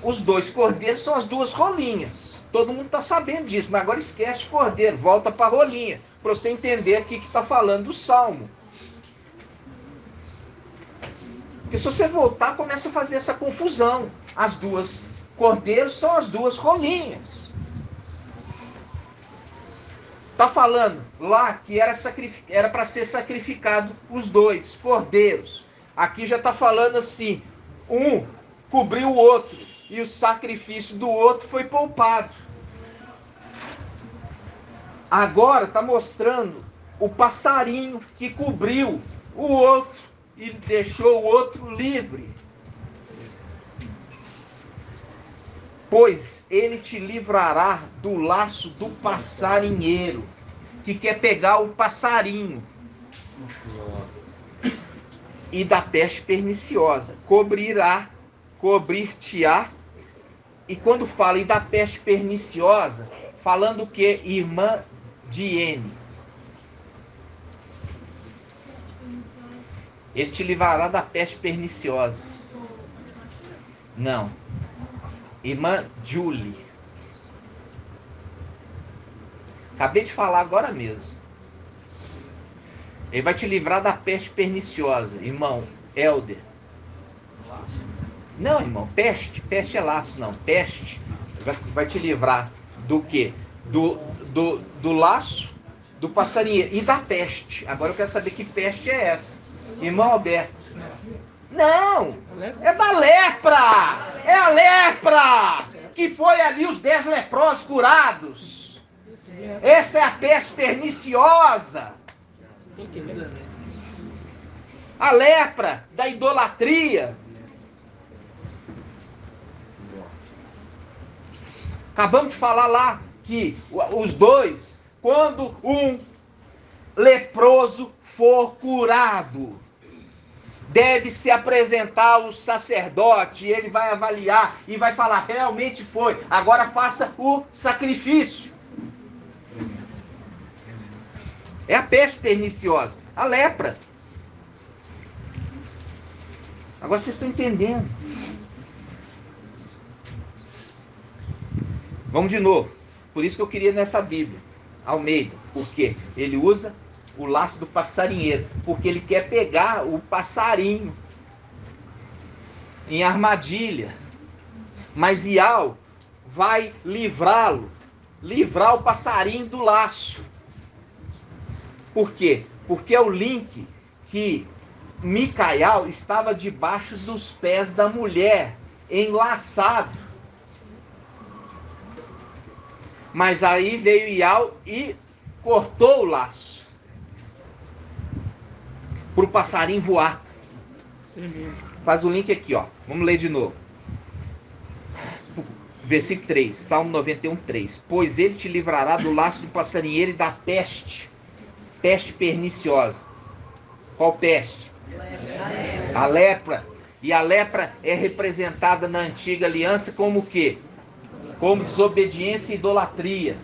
Os dois cordeiros são as duas rolinhas. Todo mundo está sabendo disso, mas agora esquece o cordeiro, volta para a rolinha, para você entender aqui que está falando do Salmo. Porque se você voltar, começa a fazer essa confusão. As duas cordeiros são as duas rolinhas. Está falando lá que era para ser sacrificado os dois cordeiros. Aqui já está falando assim, um cobriu o outro e o sacrifício do outro foi poupado. Agora está mostrando o passarinho que cobriu o outro e deixou o outro livre. Pois ele te livrará do laço do passarinheiro, que quer pegar o passarinho, e da peste perniciosa. Cobrir-te-á. E quando fala e da peste perniciosa, falando o que? Irmã de N. Ele te livrará da peste perniciosa. Não. Irmã Julie. Acabei de falar agora mesmo. Ele vai te livrar da peste perniciosa, irmão Helder. Não, irmão, peste é laço, não. Peste vai te livrar do quê? Do laço, do passarinheiro e da peste. Agora eu quero saber que peste é essa. Irmão Alberto. Não! É da lepra! É a lepra! Que foi ali os 10 leprosos curados. Essa é a peste perniciosa. A lepra da idolatria. Acabamos de falar lá que os dois, quando um leproso for curado, deve se apresentar ao sacerdote, ele vai avaliar e vai falar, realmente foi, agora faça o sacrifício. É a peste perniciosa, a lepra. Agora vocês estão entendendo. Vamos de novo. Por isso que eu queria nessa Bíblia. Almeida. Por quê? Ele usa o laço do passarinheiro. Porque ele quer pegar o passarinho em armadilha. Mas Ial vai livrá-lo. Livrar o passarinho do laço. Por quê? Porque é o link que Micael estava debaixo dos pés da mulher, enlaçado. Mas aí veio Ial e cortou o laço para o passarinho voar. Faz o link aqui, ó. Vamos ler de novo. Versículo 3, Salmo 91, 3. Pois ele te livrará do laço do passarinheiro e da peste, peste perniciosa. Qual peste? A lepra. E a lepra é representada na antiga aliança como o quê? Como desobediência e idolatria.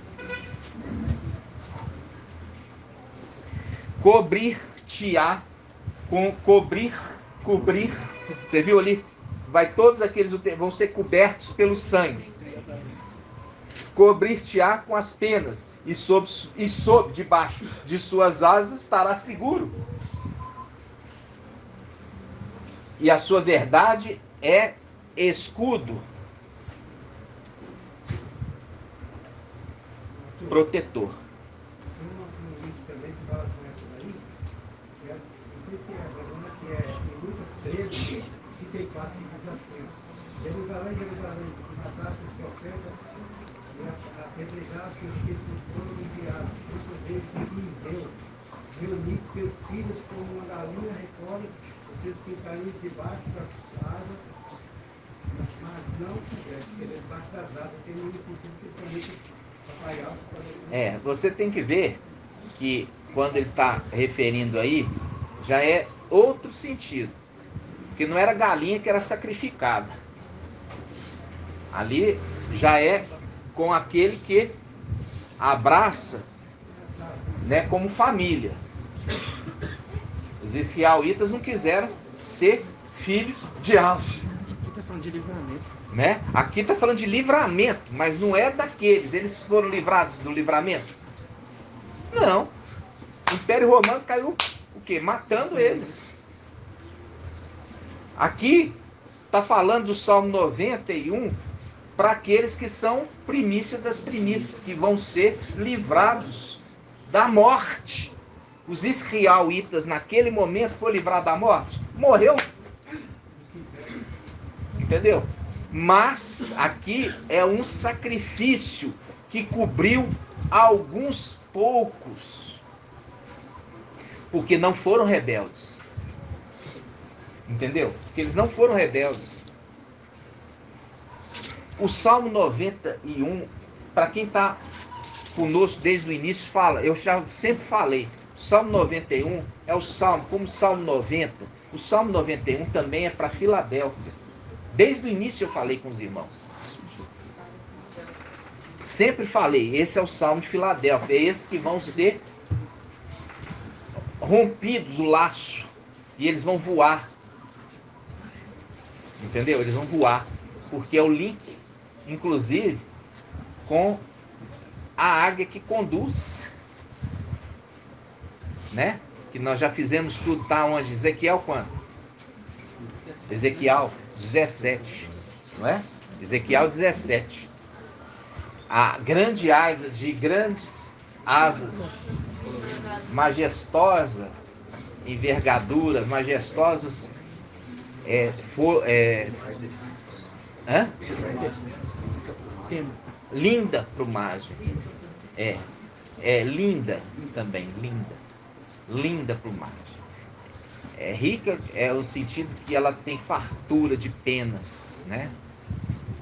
Cobrir-te-á, cobrir, você viu ali? Vai todos aqueles vão ser cobertos pelo sangue. Cobrir-te-á com as penas, e sob debaixo de suas asas estará seguro. E a sua verdade é escudo protetor. Também se fala com essa daí, não sei se é a Bruna, que é em Lucas 13, 34, diz assim: Jerusalém, Jerusalém, que mataste os profetas e apedrejaste os que te foram enviados, muitas vezes quis eu reunir teus filhos como uma galinha recolhe os seus pintainhos debaixo das asas, mas não quiseste, porque debaixo das asas tem no sentido que também papai alto. Você tem que ver que quando ele está referindo aí, já é outro sentido. Porque não era galinha que era sacrificada. Ali já é com aquele que abraça, né, como família. Os israelitas não quiseram ser filhos de Alxa. Aqui está falando de livramento. Né? Aqui está falando de livramento, mas não é daqueles. Eles foram livrados do livramento? Não. O Império Romano caiu o quê? Matando eles. Aqui está falando do Salmo 91 para aqueles que são primícia das primícias, que vão ser livrados da morte. Os israelitas naquele momento foram livrados da morte? Morreu. Entendeu? Mas aqui é um sacrifício que cobriu alguns poucos, porque não foram rebeldes. Entendeu? Porque eles não foram rebeldes. O Salmo 91, para quem está conosco desde o início, fala, eu já sempre falei, o Salmo 91 é o Salmo, como o Salmo 90, o Salmo 91 também é para Filadélfia. Desde o início eu falei com os irmãos. Sempre falei, esse é o Salmo de Filadélfia, é esses que vão ser rompidos o laço e eles vão voar. Entendeu? Eles vão voar, porque é o link, inclusive, com a águia que conduz, né? Que nós já fizemos tudo, tá onde? Ezequiel quando? Ezequiel 17, não é? Ezequiel 17. A grande asa, de grandes asas, majestosa envergadura, majestosas, linda plumagem. É linda também, linda plumagem. É rica, é o sentido que ela tem fartura de penas, né?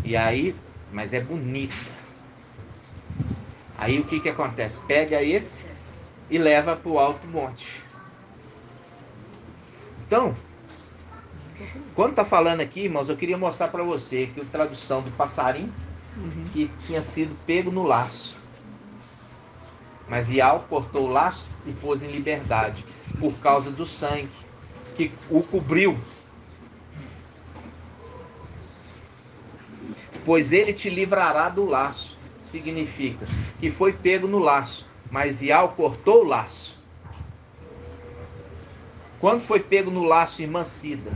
E aí, mas é bonita. Aí o que acontece? Pega esse e leva para o alto monte. Então, quando está falando aqui, irmãos, eu queria mostrar para você que a tradução do passarinho que tinha sido pego no laço. Mas Ial cortou o laço e pôs em liberdade por causa do sangue que o cobriu. Pois ele te livrará do laço. Significa que foi pego no laço, mas Ial cortou o laço. Quando foi pego no laço, irmã Cida?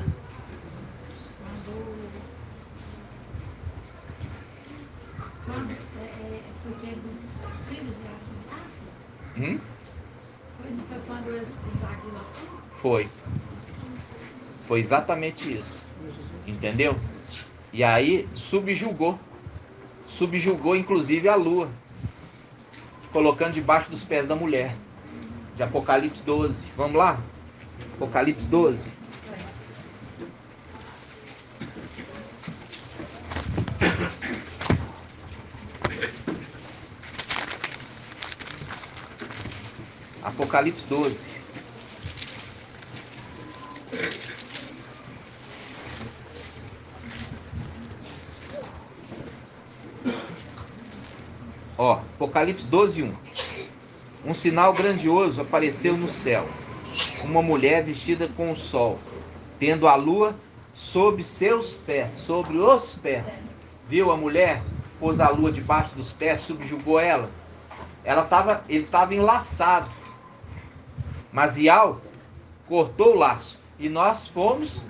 Quando foi pego os filhos de Abraão? Não foi quando eles invadiram a terra? Foi exatamente isso. Entendeu? E aí subjugou inclusive a lua, colocando debaixo dos pés da mulher. De Apocalipse 12. Vamos lá? Apocalipse 12. Apocalipse 12. Ó, Apocalipse 12, 1. Um sinal grandioso apareceu no céu. Uma mulher vestida com o sol, tendo a lua sob seus pés, sobre os pés. Viu a mulher? Pôs a lua debaixo dos pés, subjugou ela. Ele estava enlaçado. Mas Iau cortou o laço. E nós fomos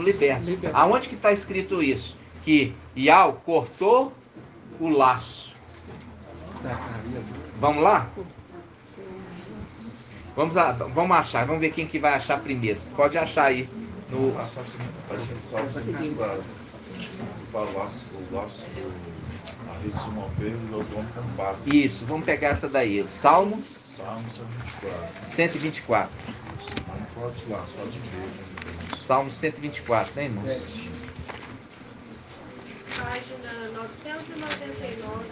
libertos. Aonde que está escrito isso? Que Iau cortou o laço. Vamos lá? Vamos achar. Vamos ver quem que vai achar primeiro. Pode achar aí. Isso, vamos pegar essa daí. Salmo 124. Salmo 124, né, irmãos? Página 999.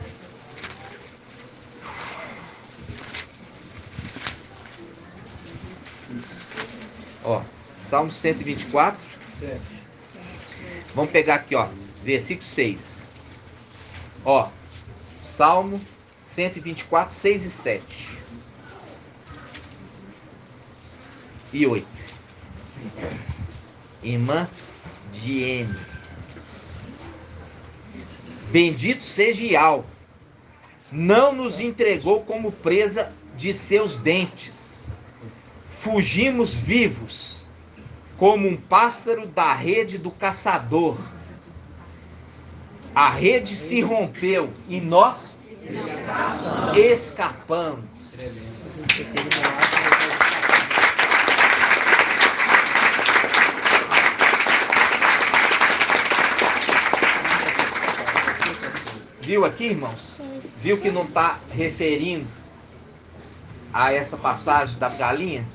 Ó, Salmo 124. Vamos pegar aqui, ó, versículo 6. Ó, Salmo 124, 6 e 7. E 8. Irmã Diene. Bendito seja Iau, não nos entregou como presa de seus dentes. Fugimos vivos, como um pássaro da rede do caçador. A rede se rompeu e nós escapamos. Viu aqui, irmãos? Viu que não está referindo a essa passagem da galinha?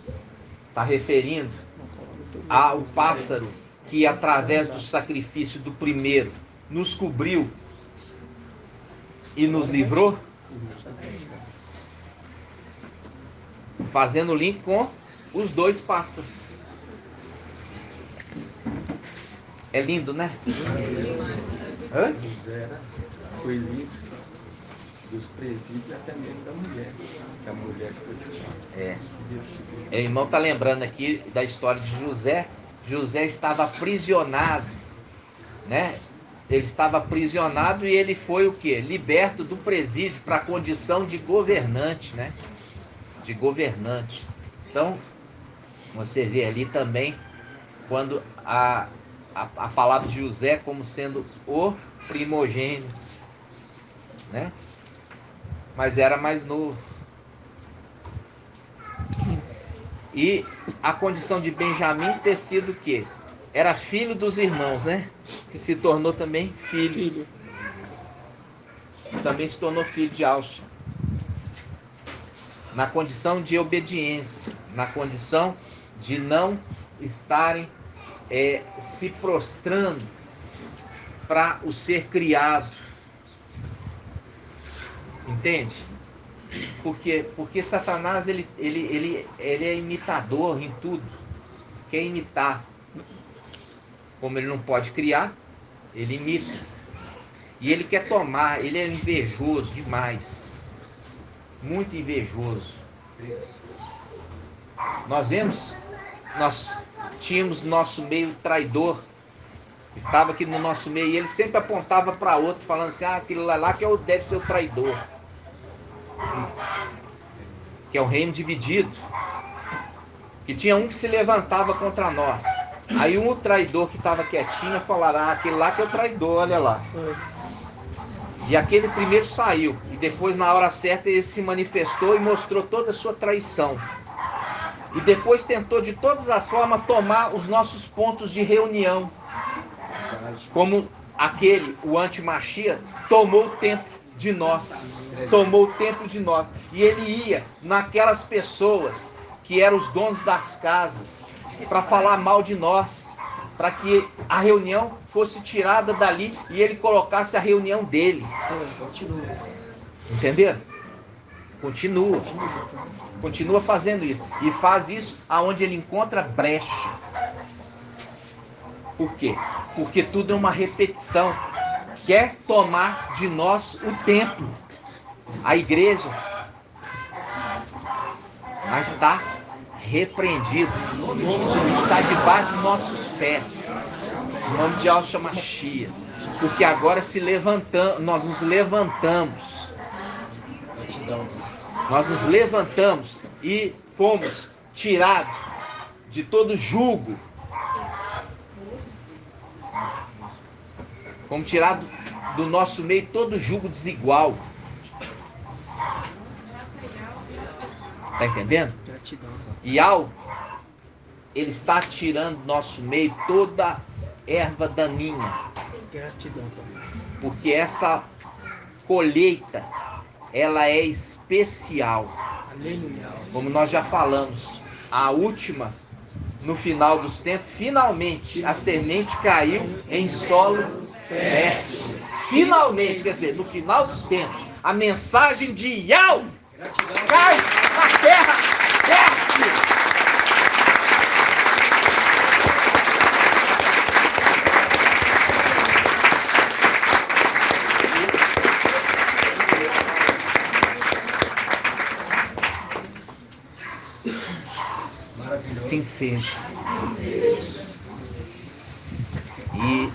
Está referindo ao pássaro que, através do sacrifício do primeiro, nos cobriu e nos livrou? Fazendo link com os dois pássaros. É lindo, né? Hã? Foi livre dos presídios e até mesmo da mulher. Da mulher que foi deixada. O irmão está lembrando aqui da história de José. José estava aprisionado, né? Ele estava aprisionado e ele foi o quê? Liberto do presídio para a condição de governante, né? De governante. Então, você vê ali também quando a palavra de José como sendo o primogênito, né? Mas era mais novo. E a condição de Benjamim ter sido o quê? Era filho dos irmãos, né? Que se tornou também filho. Também se tornou filho de Alcha. Na condição de obediência, na condição de não estarem se prostrando para o ser criado. Entende? Porque Satanás ele é imitador em tudo. Quer imitar. Como ele não pode criar, ele imita. E ele quer tomar, ele é invejoso demais. Muito invejoso. Nós tínhamos nosso meio traidor. Estava aqui no nosso meio e ele sempre apontava para outro, falando assim, aquele lá que deve ser o traidor. Que é um reino dividido. Que tinha um que se levantava contra nós. Aí o traidor que estava quietinho falava, aquele lá que é o traidor, olha lá. E aquele primeiro saiu. E depois, na hora certa, ele se manifestou e mostrou toda a sua traição. E depois tentou de todas as formas tomar os nossos pontos de reunião. Como o anti-Machia, tomou o templo de nós. Tomou o templo de nós. E ele ia naquelas pessoas que eram os donos das casas para falar mal de nós, para que a reunião fosse tirada dali e ele colocasse a reunião dele. Entenderam? Continua fazendo isso. E faz isso aonde ele encontra brecha. Por quê? Porque tudo é uma repetição. Quer tomar de nós o templo, a igreja. Mas está repreendido. Está debaixo dos nossos pés. Em nome de Yahshua Mashiach. Porque agora nós nos levantamos. Nós nos levantamos e fomos tirados de todo jugo. Fomos tirados do nosso meio todo jugo desigual. Tá entendendo? Gratidão. Ele está tirando do nosso meio toda erva daninha. Gratidão. Porque essa colheita, ela é especial. Aleluia. Como nós já falamos, a última, no final dos tempos, finalmente a semente caiu em solo fértil. Finalmente, quer dizer, no final dos tempos, a mensagem de Yahweh cai na terra fértil. Assim seja. E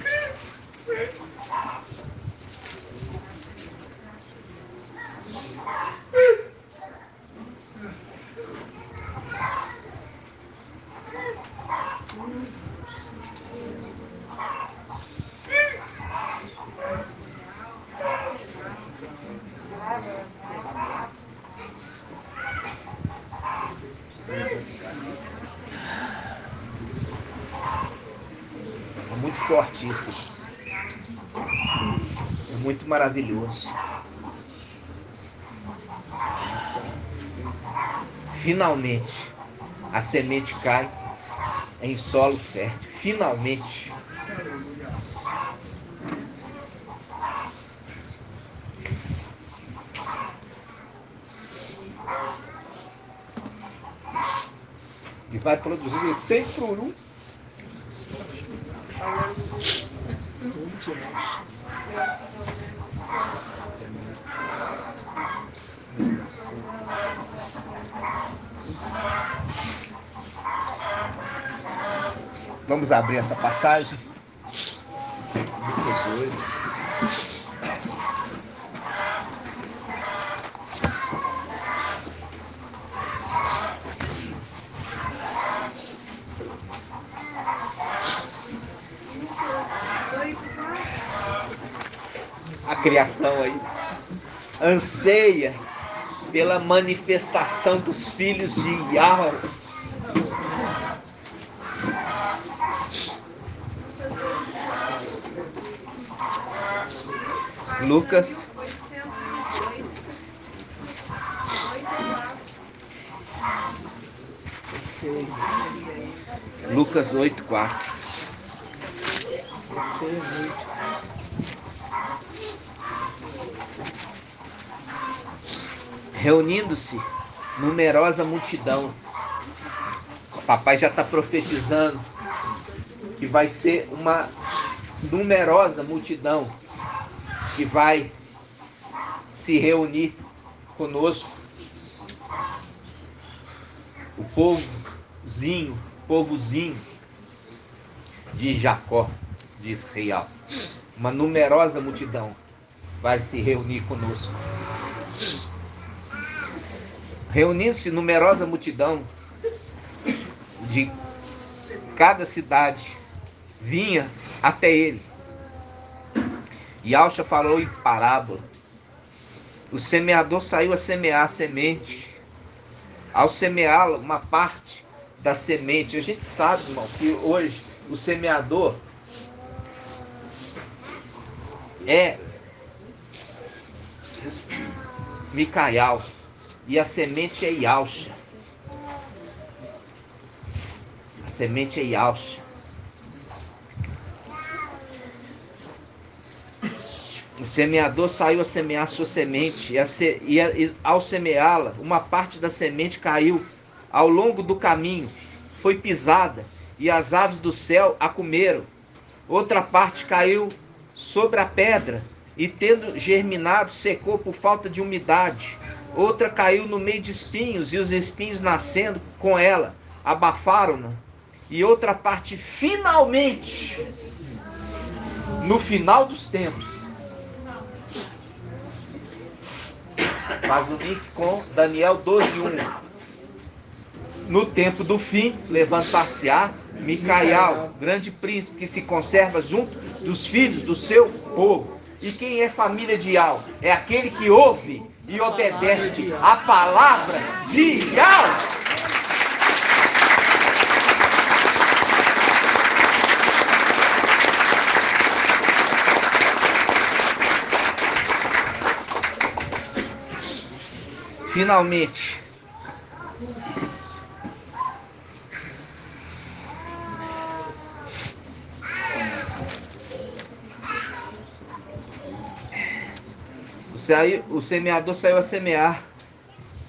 é muito forte isso. É muito maravilhoso. Finalmente, a semente cai em solo fértil. Finalmente. E vai produzir 100 por 1. Vamos abrir essa passagem. Lucas 8. A criação aí anseia pela manifestação dos filhos de Yahweh. Lucas 8:4. Reunindo-se numerosa multidão. O papai já está profetizando que vai ser uma numerosa multidão que vai se reunir conosco. O povozinho de Jacó, de Israel. Uma numerosa multidão vai se reunir conosco. Reunindo-se numerosa multidão de cada cidade, vinha até ele. E Yahshua falou em parábola. O semeador saiu a semear a semente. Ao semeá-la, uma parte da semente, a gente sabe, irmão, que hoje o semeador é Micael e a semente é Yahshua. A semente é Yahshua. O semeador saiu a semear sua semente, e ao semeá-la, uma parte da semente caiu ao longo do caminho, foi pisada, e as aves do céu a comeram. Outra parte caiu sobre a pedra, e tendo germinado, secou por falta de umidade. Outra caiu no meio de espinhos, e os espinhos, nascendo com ela, abafaram-na. E outra parte, finalmente, no final dos tempos, faz o link com Daniel 12:1. No tempo do fim, levantar-se-á Micaial, grande príncipe, que se conserva junto dos filhos do seu povo. E quem é família de Ial? É aquele que ouve e obedece a palavra de Ial. Finalmente, o semeador saiu a semear.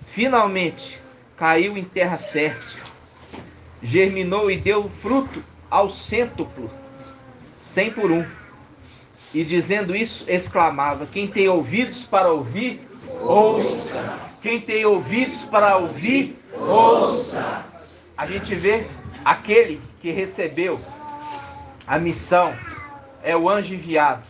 Finalmente, caiu em terra fértil, germinou e deu fruto ao cêntuplo, 100 por 1. E dizendo isso, exclamava: quem tem ouvidos para ouvir, ouça. Quem tem ouvidos para ouvir, ouça. A gente vê aquele que recebeu a missão, é o anjo enviado.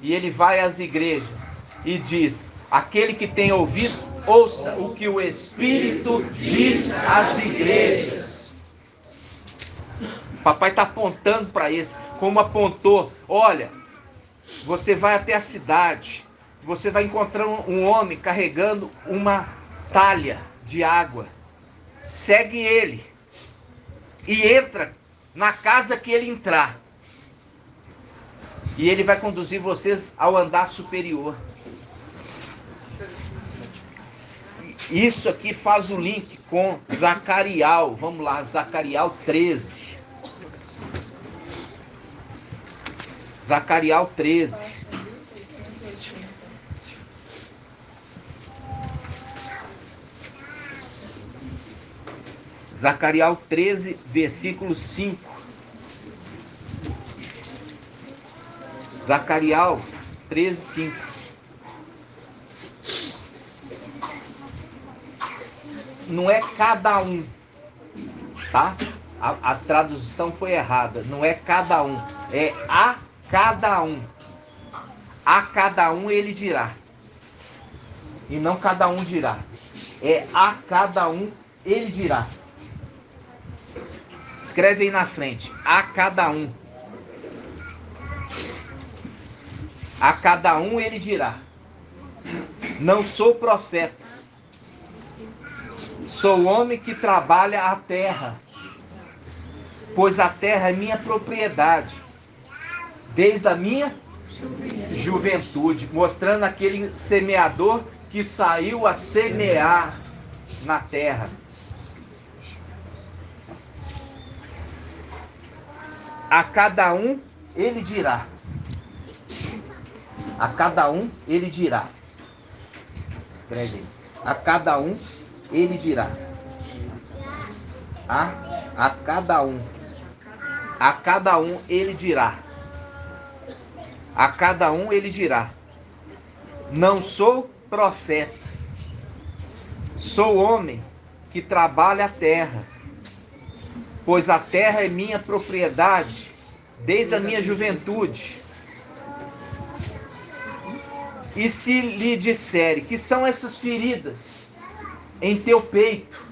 E ele vai às igrejas e diz: aquele que tem ouvido, ouça o que o Espírito diz às igrejas. Papai está apontando para esse, como apontou: olha, você vai até a cidade, você vai encontrar um homem carregando uma talha de água. Segue ele e entra na casa que ele entrar. E ele vai conduzir vocês ao andar superior. Isso aqui faz o link com Zacarial. Vamos lá, Zacarial 13. Zacarial 13. Zacarial 13, versículo 5. Zacarial 13, 5. Não é cada um, tá? A tradução foi errada. Não é cada um, é a cada um. A cada um ele dirá. E não cada um dirá. É a cada um ele dirá. Escreve aí na frente: a cada um. A cada um ele dirá: não sou profeta, sou homem que trabalha a terra, pois a terra é minha propriedade, desde a minha juventude. Mostrando aquele semeador que saiu a semear na terra. A cada um ele dirá. A cada um ele dirá. Escreve aí. A cada um ele dirá. A cada um. A cada um ele dirá. A cada um ele dirá: não sou profeta, sou homem que trabalha a terra, pois a terra é minha propriedade desde a minha juventude. E se lhe disserem: que são essas feridas em teu peito?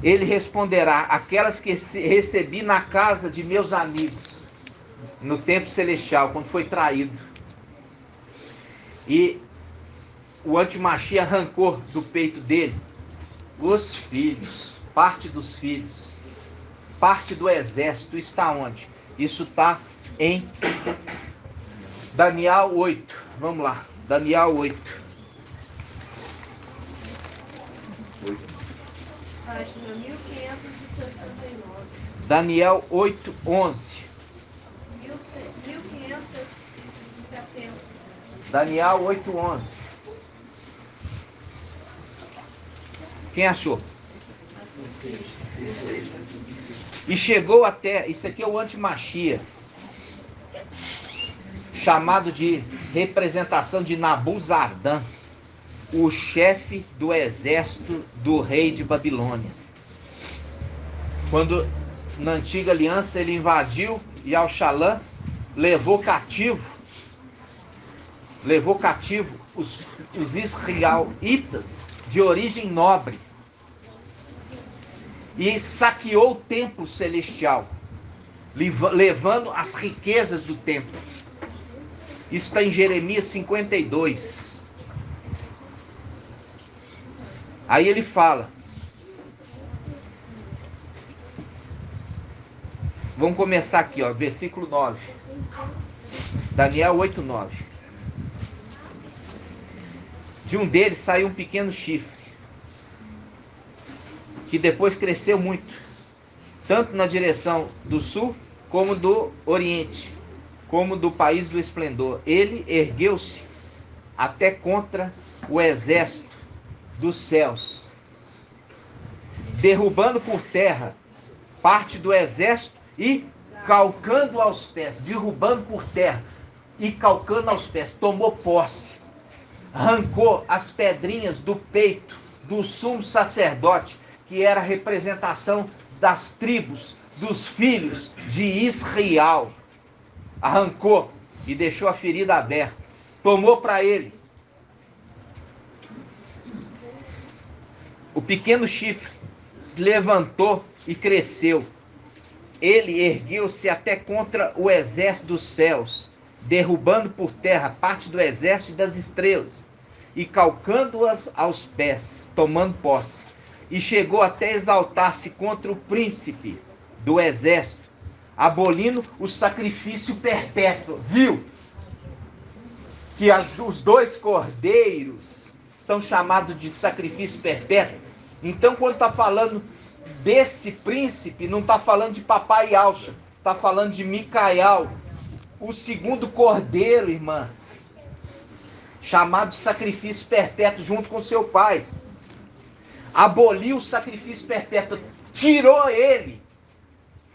Ele responderá: aquelas que recebi na casa de meus amigos, no tempo celestial, quando foi traído. E o Antimachia arrancou do peito dele os filhos, parte dos filhos, parte do exército. Está onde? Isso está em Daniel 8. Vamos lá, Daniel 8. Página 1569. Daniel 8, 11. Daniel 8:11. Quem achou? E chegou até, isso aqui é o antimachia, chamado de representação de Nabuzaradan, o chefe do exército do rei de Babilônia. Quando na antiga aliança ele invadiu e Al-Shalã levou cativo os israelitas de origem nobre e saqueou o templo celestial, levando as riquezas do templo. Isso está em Jeremias 52. Aí ele fala, vamos começar aqui, ó, versículo 9. Daniel 8:9. De um deles saiu um pequeno chifre, que depois cresceu muito, tanto na direção do sul, como do oriente, como do país do esplendor. Ele ergueu-se até contra o exército dos céus, derrubando por terra parte do exército e calcando aos pés, derrubando por terra e calcando aos pés, tomou posse, arrancou as pedrinhas do peito do sumo sacerdote, que era a representação das tribos, dos filhos de Israel. Arrancou e deixou a ferida aberta. Tomou para ele o pequeno chifre, se levantou e cresceu. Ele ergueu-se até contra o exército dos céus, derrubando por terra parte do exército das estrelas e calcando-as aos pés, tomando posse. E chegou até exaltar-se contra o príncipe do exército, abolindo o sacrifício perpétuo. Viu? Que os dois cordeiros são chamados de sacrifício perpétuo. Então, quando está falando desse príncipe, não está falando de papai Alcha, está falando de Micael, o segundo cordeiro, irmã, chamado de sacrifício perpétuo junto com seu pai. Aboliu o sacrifício perpétuo, tirou ele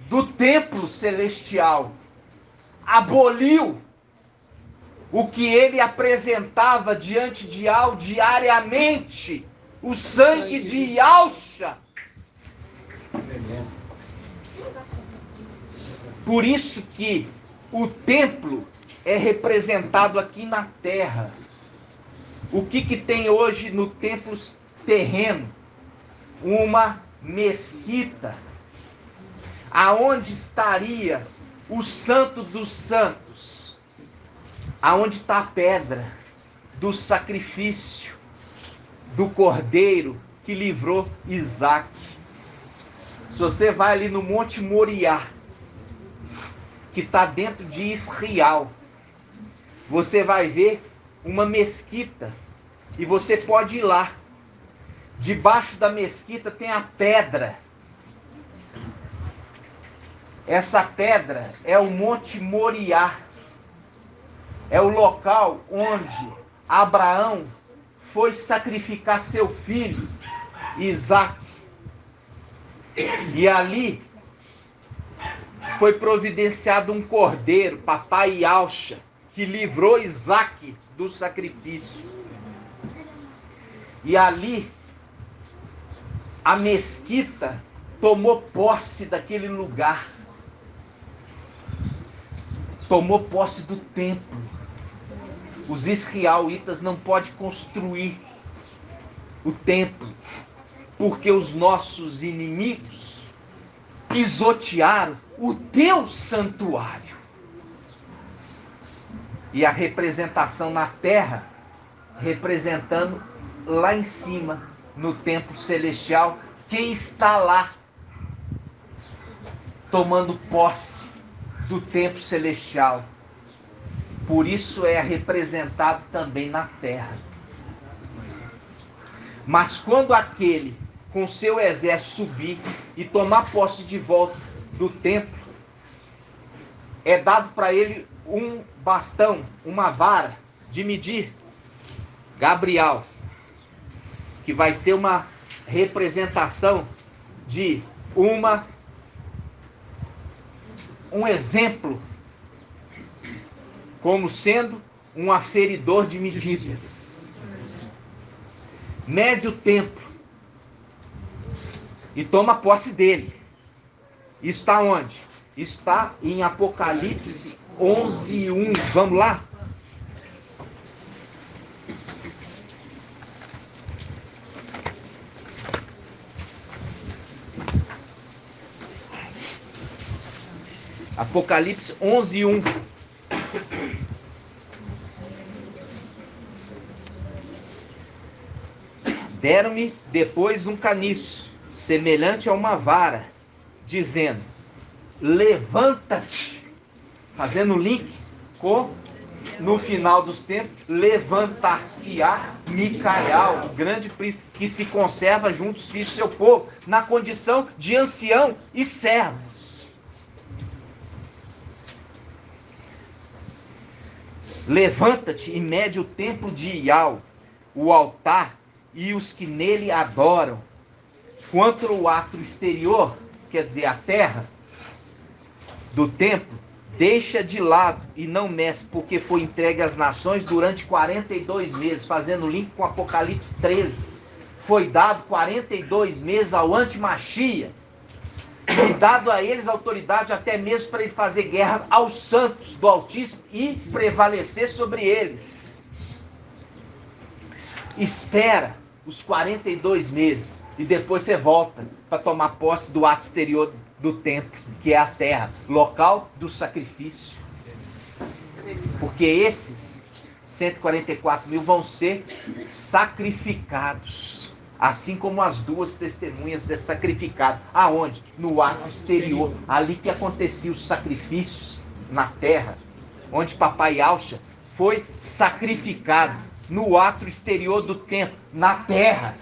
do templo celestial, aboliu o que ele apresentava diante de Al diariamente, o sangue de Alcha. Por isso que o templo é representado aqui na terra. O que tem hoje no templo terreno? Uma mesquita, aonde estaria o santo dos santos, aonde está a pedra do sacrifício do cordeiro que livrou Isaac. Se você vai ali no Monte Moriá, que está dentro de Israel, você vai ver uma mesquita e você pode ir lá. Debaixo da mesquita tem a pedra. Essa pedra é o Monte Moriá. É o local onde Abraão foi sacrificar seu filho, Isaac. E ali foi providenciado um cordeiro, papai Alcha, que livrou Isaac do sacrifício. E ali a mesquita tomou posse daquele lugar. Tomou posse do templo. Os israelitas não podem construir o templo, porque os nossos inimigos pisotearam o teu santuário. E a representação na terra, representando lá em cima, no templo celestial, quem está lá tomando posse do templo celestial. Por isso é representado também na terra. Mas quando aquele com seu exército subir e tomar posse de volta do templo, é dado para ele um bastão, uma vara de medir, Gabriel, que vai ser uma representação de um exemplo como sendo um aferidor de medidas. Mede o templo e toma posse dele. Está onde? Está em Apocalipse 11:1. Vamos lá? Apocalipse 11:1. Deram-me depois um caniço, semelhante a uma vara, dizendo: levanta-te. Fazendo link com, no final dos tempos, levantar-se-á Micael, o grande príncipe, que se conserva junto aos filhos do seu povo, na condição de ancião e servos. Levanta-te e mede o templo de Ial, o altar e os que nele adoram. Quanto ao ato exterior, quer dizer, a terra do templo, deixa de lado e não mexe, porque foi entregue às nações durante 42 meses, fazendo link com Apocalipse 13. Foi dado 42 meses ao antimachia, e dado a eles autoridade até mesmo para ele fazer guerra aos santos do Altíssimo e prevalecer sobre eles. Espera os 42 meses e depois você volta para tomar posse do ato exterior do templo, que é a terra, local do sacrifício. Porque esses 144 mil vão ser sacrificados, assim como as duas testemunhas é sacrificado. Aonde? No ato exterior, ali que aconteciam os sacrifícios na terra, onde Papai Yahshua foi sacrificado, no ato exterior do templo, na terra.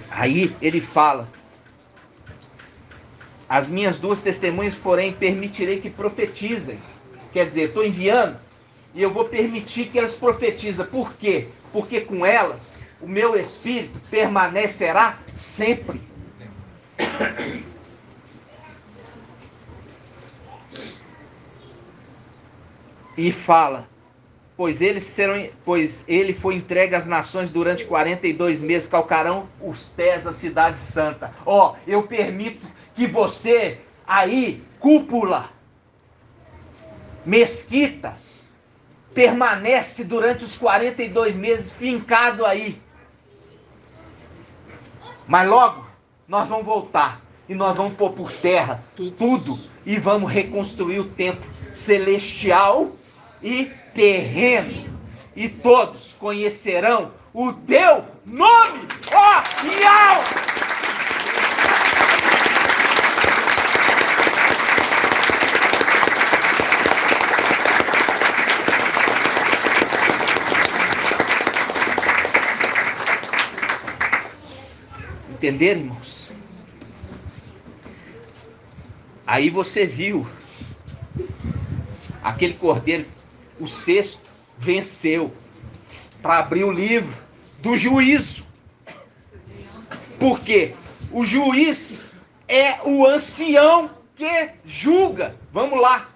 Aí ele fala: as minhas duas testemunhas, porém, permitirei que profetizem. Quer dizer, estou enviando e eu vou permitir que elas profetizem. Por quê? Porque com elas o meu espírito permanecerá sempre. E fala: pois ele foi entregue às nações durante 42 meses, calcarão os pés da cidade santa. Ó, eu permito que você aí, cúpula, mesquita, permanece durante os 42 meses fincado aí. Mas logo nós vamos voltar e nós vamos pôr por terra tudo e vamos reconstruir o templo celestial e terreno. E todos conhecerão o teu nome, ó Yahweh! Entenderam, irmãos? Aí você viu aquele cordeiro, o sexto, venceu para abrir o livro do juízo. Por quê? O juiz é o ancião que julga. Vamos lá.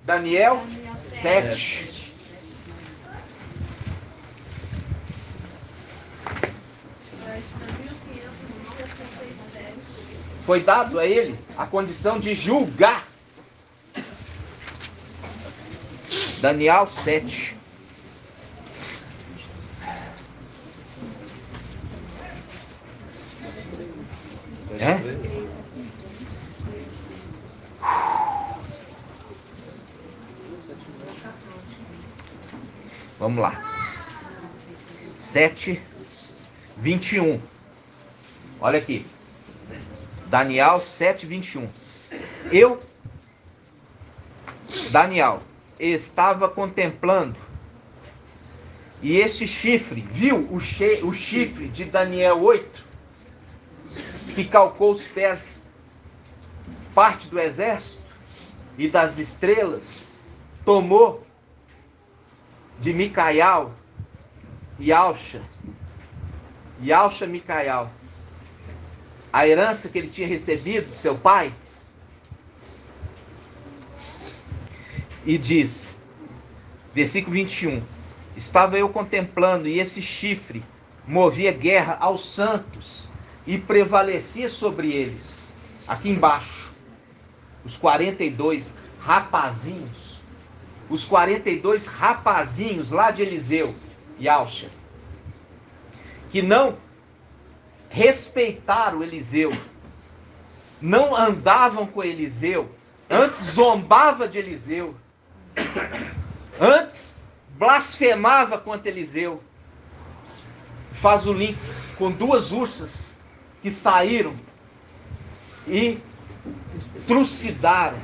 Daniel 7. Foi dado a ele a condição de julgar. Daniel 7. Vamos lá. 7:21. Olha aqui. Daniel 7:21. Eu, Daniel, estava contemplando E esse chifre, viu o chifre de Daniel 8, que calcou os pés, parte do exército e das estrelas, tomou de Micaial e Alcha, Micaial, a herança que ele tinha recebido de seu pai, e diz, versículo 21, estava eu contemplando, e esse chifre movia guerra aos santos e prevalecia sobre eles. Aqui embaixo, os 42 rapazinhos, lá de Eliseu e Alcha, que não respeitaram Eliseu, não andavam com Eliseu, antes zombava de Eliseu, antes blasfemava contra Eliseu. Faz o link com duas ursas que saíram e trucidaram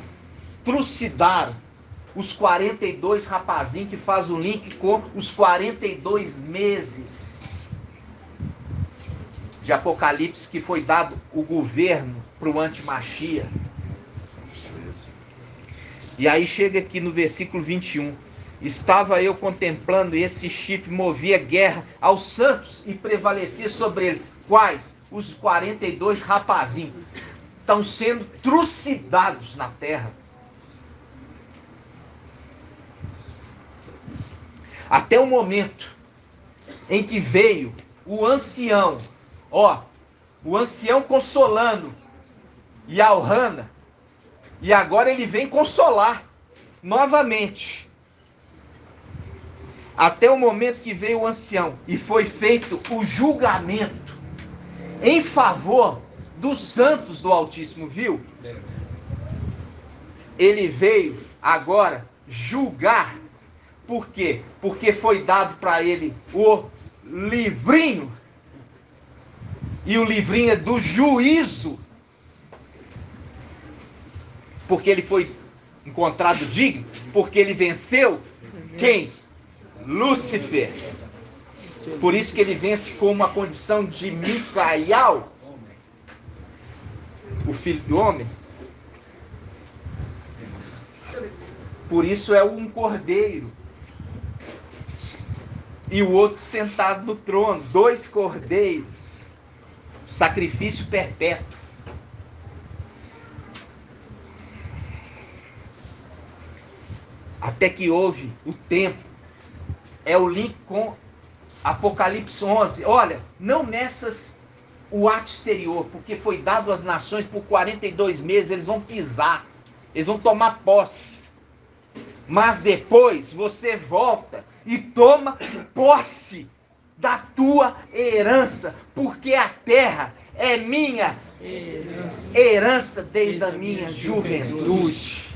os 42 rapazinhos, que faz o link com os 42 meses de Apocalipse, que foi dado o governo para o antimachia. E aí chega aqui no versículo 21. Estava eu contemplando, e esse chifre movia guerra aos santos e prevalecia sobre ele. Quais? Os 42 rapazinhos. Estão sendo trucidados na terra. Até o momento em que veio o ancião, o ancião consolando Yalhana, e agora ele vem consolar novamente. Até o momento que veio o ancião e foi feito o julgamento em favor dos santos do Altíssimo, viu? Ele veio agora julgar. Por quê? Porque foi dado para ele o livrinho. E o livrinho é do juízo. Porque ele foi encontrado digno. Porque ele venceu quem? Lúcifer. Por isso que ele vence com uma condição de Micaial, o filho do homem. Por isso é um cordeiro. E o outro sentado no trono. 2 cordeiros. Sacrifício perpétuo. Até que houve o tempo. É o link com Apocalipse 11. Olha, não nessas o ato exterior, porque foi dado às nações por 42 meses, eles vão pisar, eles vão tomar posse. Mas depois você volta e toma posse da tua herança, porque a terra é minha herança desde a minha juventude.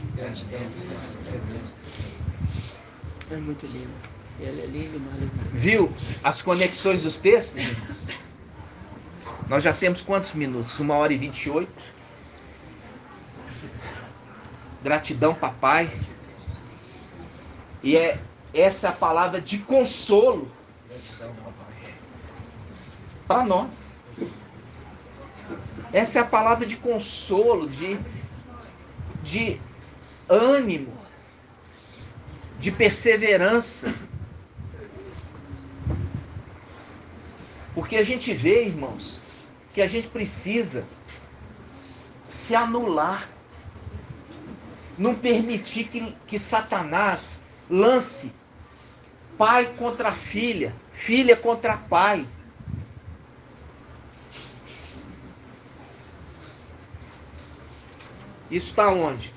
É muito lindo. Ele é lindo, maravilhoso. Viu as conexões dos textos, irmãos? Nós já temos quantos minutos? 1h28. Gratidão, papai. E essa é a palavra de consolo para nós. Essa é a palavra de consolo, de ânimo, de perseverança. Porque a gente vê, irmãos, que a gente precisa se anular. Não permitir que Satanás lance pai contra filha, filha contra pai. Isso está onde?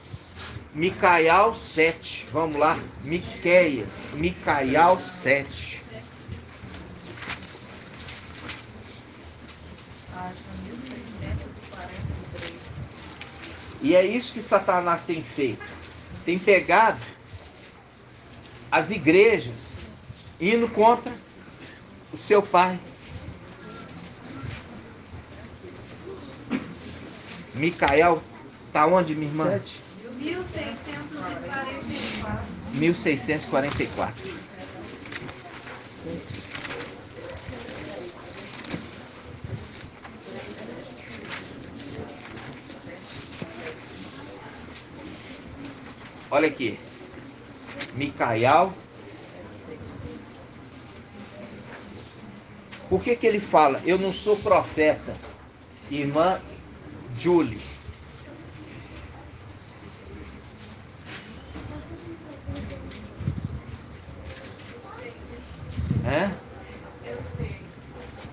Micaial 7. Vamos lá. Micaial 7. E é isso que Satanás tem feito. Tem pegado as igrejas indo contra o seu pai. Micaial, tá onde, minha irmã? 1644. 1644. Olha aqui. Micael. Por que ele fala, eu não sou profeta, irmã Julie? Eu sei.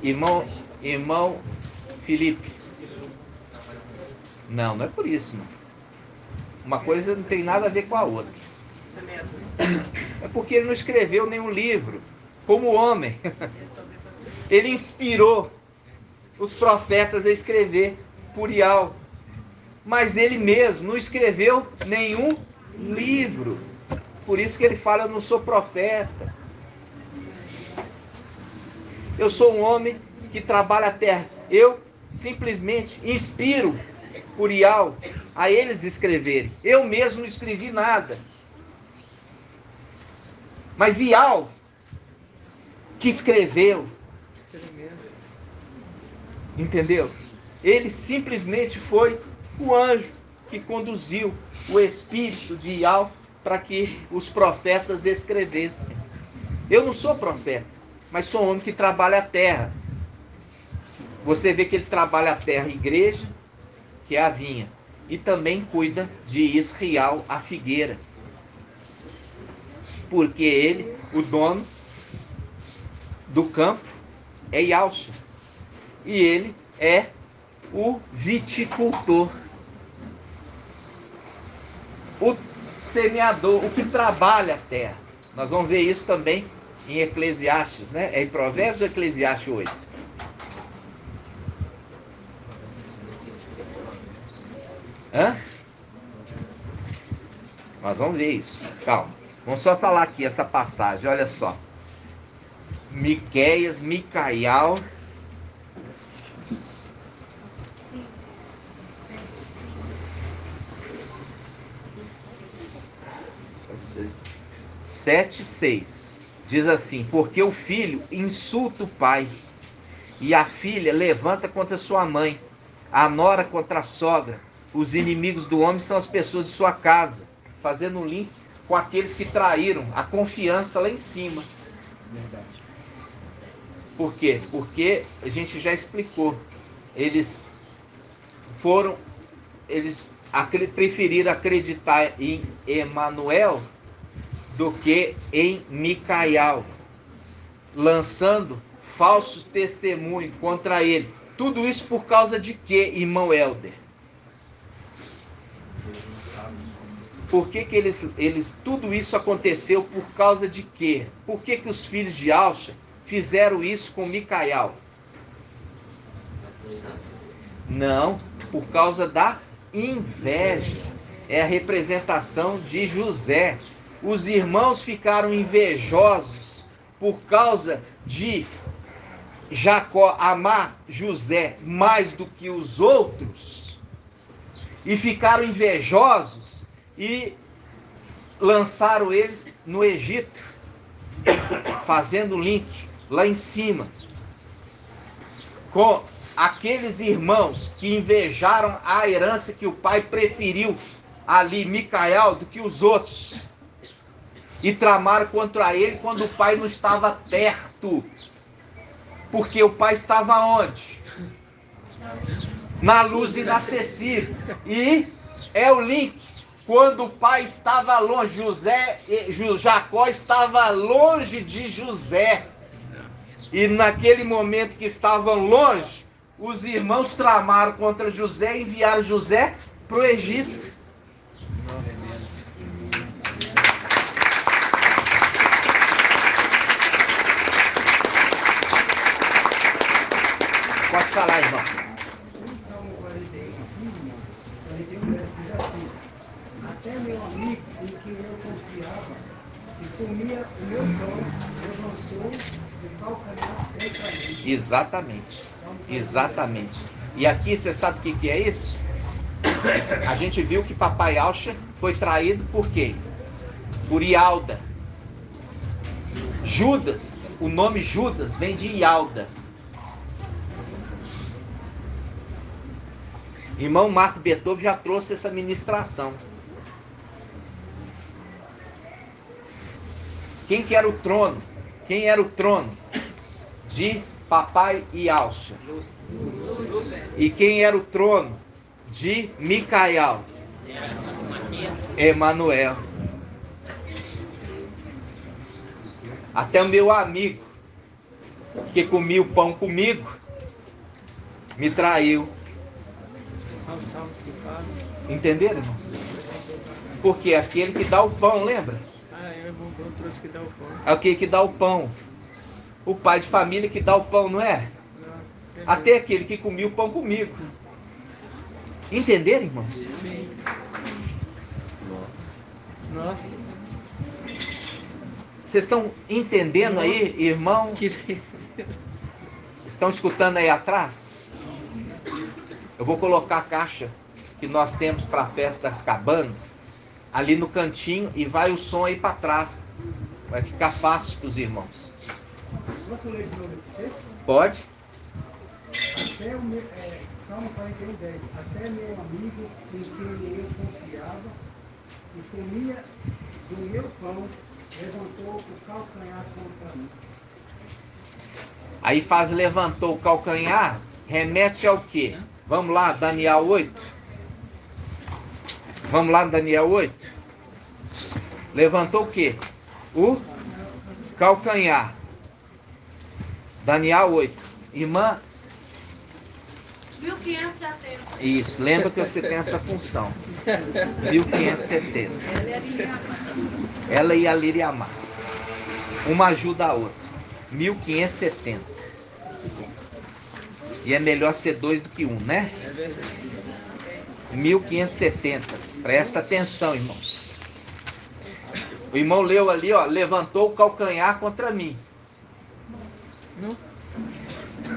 Irmão Felipe. Não, não é por isso, não. Uma coisa não tem nada a ver com a outra. É porque ele não escreveu nenhum livro, como homem. Ele inspirou os profetas a escrever Uriel. Mas ele mesmo não escreveu nenhum livro. Por isso que ele fala, eu não sou profeta. Eu sou um homem que trabalha a terra. Eu simplesmente inspiro Uriel a eles escreverem. Eu mesmo não escrevi nada. Mas Ial, que escreveu, entendeu? Ele simplesmente foi o anjo que conduziu o espírito de Ial para que os profetas escrevessem. Eu não sou profeta, mas sou um homem que trabalha a terra. Você vê que ele trabalha a terra, a igreja, que é a vinha, e também cuida de Israel, a figueira. Porque ele, o dono do campo, é Yalcha. E ele é o viticultor, o semeador, o que trabalha a terra. Nós vamos ver isso também em Eclesiastes, né? É em Provérbios ou Eclesiastes 8? Nós vamos ver isso. Calma. Vamos só falar aqui essa passagem, olha só. Miqueias, Micael. 7:6 diz assim: porque o filho insulta o pai, e a filha levanta contra sua mãe, a nora contra a sogra. Os inimigos do homem são as pessoas de sua casa, fazendo um link com aqueles que traíram a confiança lá em cima. Por quê? Porque a gente já explicou. Eles preferiram acreditar em Emanuel do que em Micael, lançando falsos testemunhos contra ele. Tudo isso por causa de quê, irmão Helder? Por que tudo isso aconteceu por causa de quê? Por que os filhos de Yalcha fizeram isso com Micael? Não, por causa da inveja. É a representação de José. Os irmãos ficaram invejosos por causa de Jacó amar José mais do que os outros, e ficaram invejosos e lançaram eles no Egito, fazendo link lá em cima com aqueles irmãos que invejaram a herança que o pai preferiu ali, Micael, do que os outros, e tramaram contra ele quando o pai não estava perto. Porque o pai estava onde? Na luz inacessível. E é o link. Quando o pai estava longe, Jacó estava longe de José. E naquele momento que estavam longe, os irmãos tramaram contra José e enviaram José para o Egito. Pode falar, irmão. Em Salmo 41 diz assim: até meu amigo em quem eu confiava e comia o meu pão, levantou de calcanhar contra mim. Exatamente. Exatamente. E aqui você sabe o que é isso? A gente viu que papai Yalcha foi traído por quem? Por Ialda. Judas, o nome Judas vem de Ialda. Irmão Marco Beethoven já trouxe essa ministração. Quem que era o trono? Quem era o trono? De papai Ialcha. E quem era o trono? De Micael. Emanuel. Até o meu amigo, que comia o pão comigo, me traiu. Aos salmos que falam. Entenderam, irmãos? Porque aquele que dá o pão, lembra? É o irmão Bruno trouxe que dá o pão. É aquele que dá o pão. O pai de família que dá o pão, não é? Não, Até aquele que comia o pão comigo. Entenderam, irmãos? sim. Nossa. Vocês estão entendendo aí, irmão? Que... Estão escutando aí atrás? Eu vou colocar a caixa que nós temos para a festa das cabanas ali no cantinho e vai o som aí para trás. Vai ficar fácil para os irmãos. Posso ler de novo esse texto? Pode? Até o meu, Salmo 41, 10. Até meu amigo em quem eu confiava e comia do meu pão, levantou o calcanhar contra mim. Aí faz levantou o calcanhar, remete ao quê? Vamos lá, Daniel 8. Vamos lá, Daniel 8. Levantou o quê? O calcanhar. Daniel 8. Irmã? 1570. Isso, lembra que você tem essa função. 1570. Ela e a Liriamar. Uma ajuda a outra. 1570. E é melhor ser dois do que um, né? 1570. Presta atenção, irmãos. O irmão leu ali, ó, levantou o calcanhar contra mim.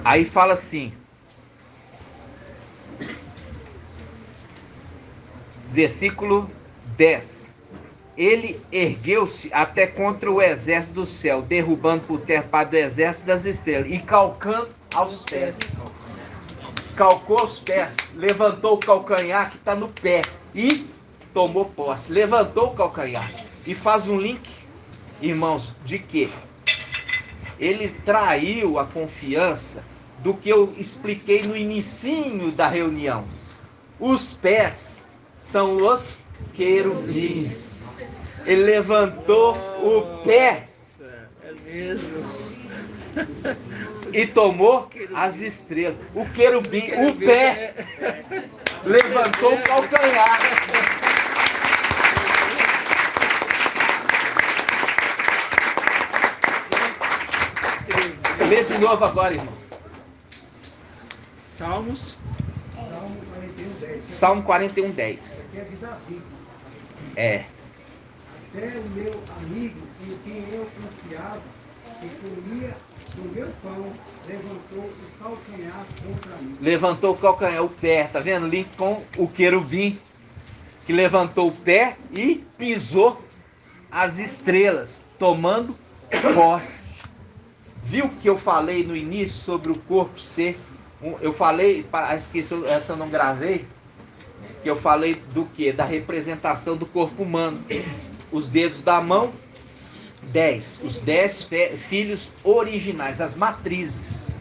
Aí fala assim, versículo 10. Ele ergueu-se até contra o exército do céu, derrubando por terra parte do exército das estrelas e calcando aos pés. Calcou os pés, levantou o calcanhar que está no pé e tomou posse. Levantou o calcanhar e faz um link, irmãos, de que ele traiu a confiança do que eu expliquei no inicinho da reunião. Os pés são os querubins. Ele levantou o pé. É mesmo. E tomou as estrelas. O querubim, o pé, levantou o calcanhar. Lê de novo agora, irmão. Salmos. Salmo 41, 10. Salmo 41, 10. Aqui é de Davi. É. Até o meu amigo em quem eu confiava e comia do meu pão, levantou o calcanhar contra mim. Levantou o calcanhar, o pé, tá vendo? Link com o querubim, que levantou o pé e pisou as estrelas, tomando posse. Viu que eu falei no início sobre o corpo ser... Eu falei, esqueci, essa eu não gravei, que eu falei do que? Da representação do corpo humano. Os dedos da mão, 10. Os 10 filhos originais, as matrizes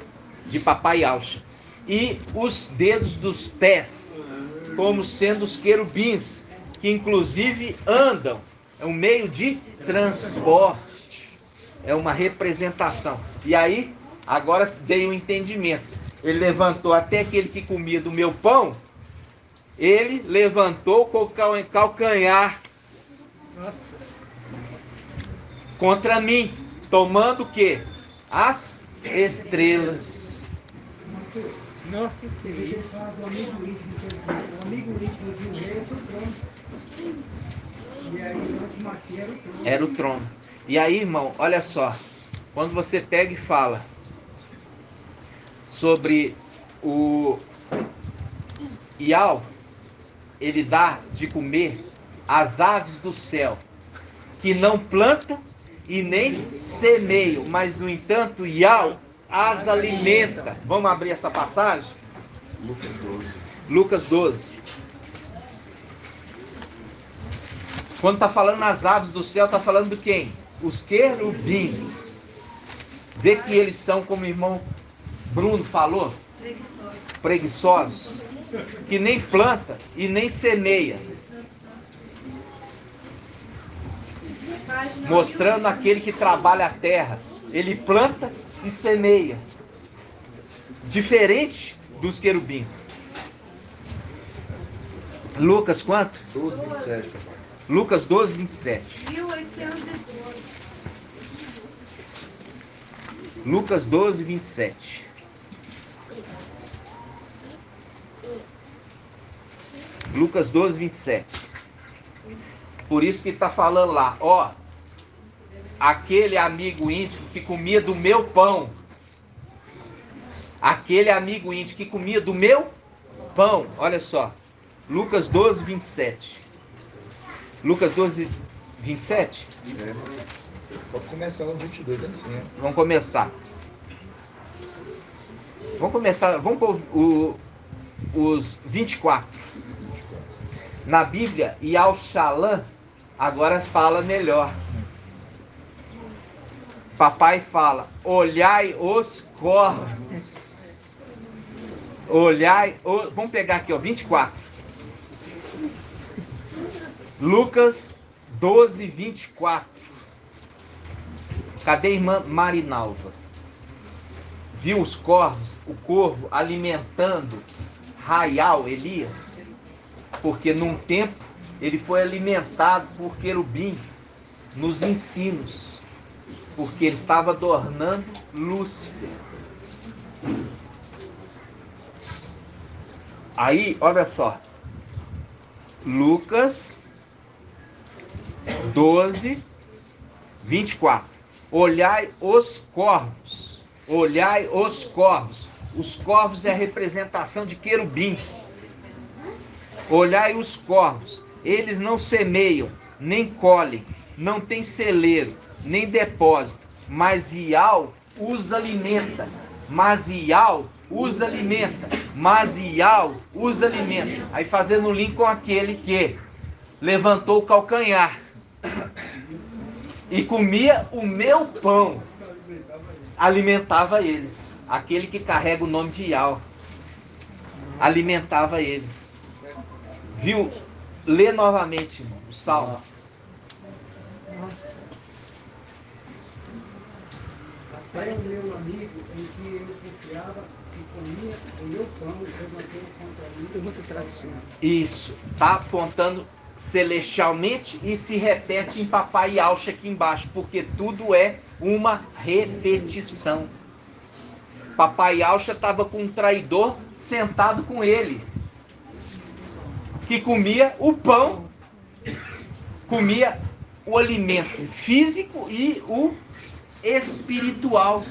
de papai Alcha. E os dedos dos pés, como sendo os querubins, que inclusive andam. É um meio de transporte. É uma representação. E aí, agora dei um entendimento. Ele levantou até aquele que comia do meu pão. Ele levantou com o calcanhar. Nossa. Contra mim, tomando o quê? As estrelas. Nossa, que Ele isso. fala do amigo íntimo, o amigo íntimo de um rei é o trono. E aí, o último aqui era o trono. Era o trono. E aí, irmão, olha só. Quando você pega e fala sobre o Ial, ele dá de comer as aves do céu, que não planta e nem semeiam, mas no entanto Yahweh as alimenta. Vamos abrir essa passagem? Lucas 12. Lucas 12. Quando está falando nas aves do céu, está falando de quem? Os querubins. Vê que eles são, como o irmão Bruno falou, preguiçosos, que nem planta e nem semeia, mostrando aquele que trabalha a terra. Ele planta e semeia, diferente dos querubins. Lucas quanto? 12, 27. Lucas 12, 27. 1812. Lucas 12, 27. Lucas 12, 27. Por isso que está falando lá, ó, aquele amigo íntimo que comia do meu pão. Aquele amigo íntimo que comia do meu pão. Olha só. Lucas 12, 27. Lucas 12, 27? É. Pode começar no 22, assim, né? Vamos começar. Vamos pôr os 24. Na Bíblia, Yahushalã agora fala melhor. Papai fala, olhai os corvos. Olhai, vamos pegar aqui, ó, 24. Lucas 12, 24. Cadê a irmã Marinalva? Viu os corvos, o corvo alimentando Raial, Elias? Porque num tempo ele foi alimentado por querubim nos ensinos, porque ele estava adornando Lúcifer. Aí, olha só, Lucas 12, 24. Olhai os corvos. Olhai os corvos. Os corvos é a representação de querubim. Olhai os corvos. Eles não semeiam, nem colhem, não têm celeiro, nem depósito. Mas Yahweh os alimenta. Mas Yahweh os alimenta. Mas Yahweh os alimenta. Aí fazendo um link com aquele que levantou o calcanhar e comia o meu pão, alimentava eles. Aquele que carrega o nome de Yahweh alimentava eles. Viu? Lê novamente, irmão, o Salmo. Nossa. Até o meu amigo em que eu confiava e comia o meu pão levantou contra mim. Pergunta tradicional. Isso, tá apontando celestialmente e se repete em Papai Yahusha aqui embaixo, porque tudo é uma repetição. Papai Yahusha estava com um traidor sentado com ele, que comia o pão, comia o alimento físico e o espiritual,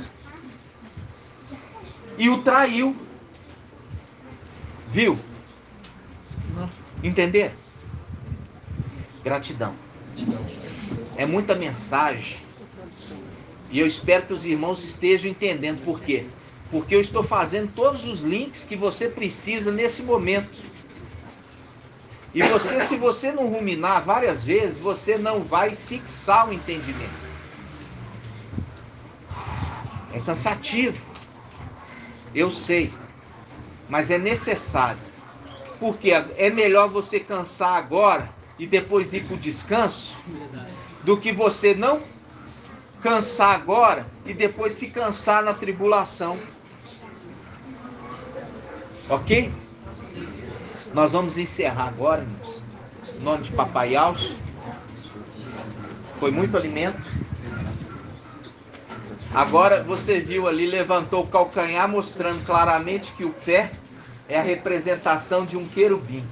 e o traiu. Viu? Entender? Gratidão. É muita mensagem. E eu espero que os irmãos estejam entendendo por quê. Porque eu estou fazendo todos os links que você precisa nesse momento. E você, se você não ruminar várias vezes, você não vai fixar o entendimento. É cansativo. Eu sei. Mas é necessário. Porque é melhor você cansar agora e depois ir para o descanso, do que você não cansar agora e depois se cansar na tribulação. Ok? Nós vamos encerrar agora, irmãos. Em nome de Papai Yahusha. Foi muito alimento. Agora você viu ali, levantou o calcanhar, mostrando claramente que o pé é a representação de um querubim.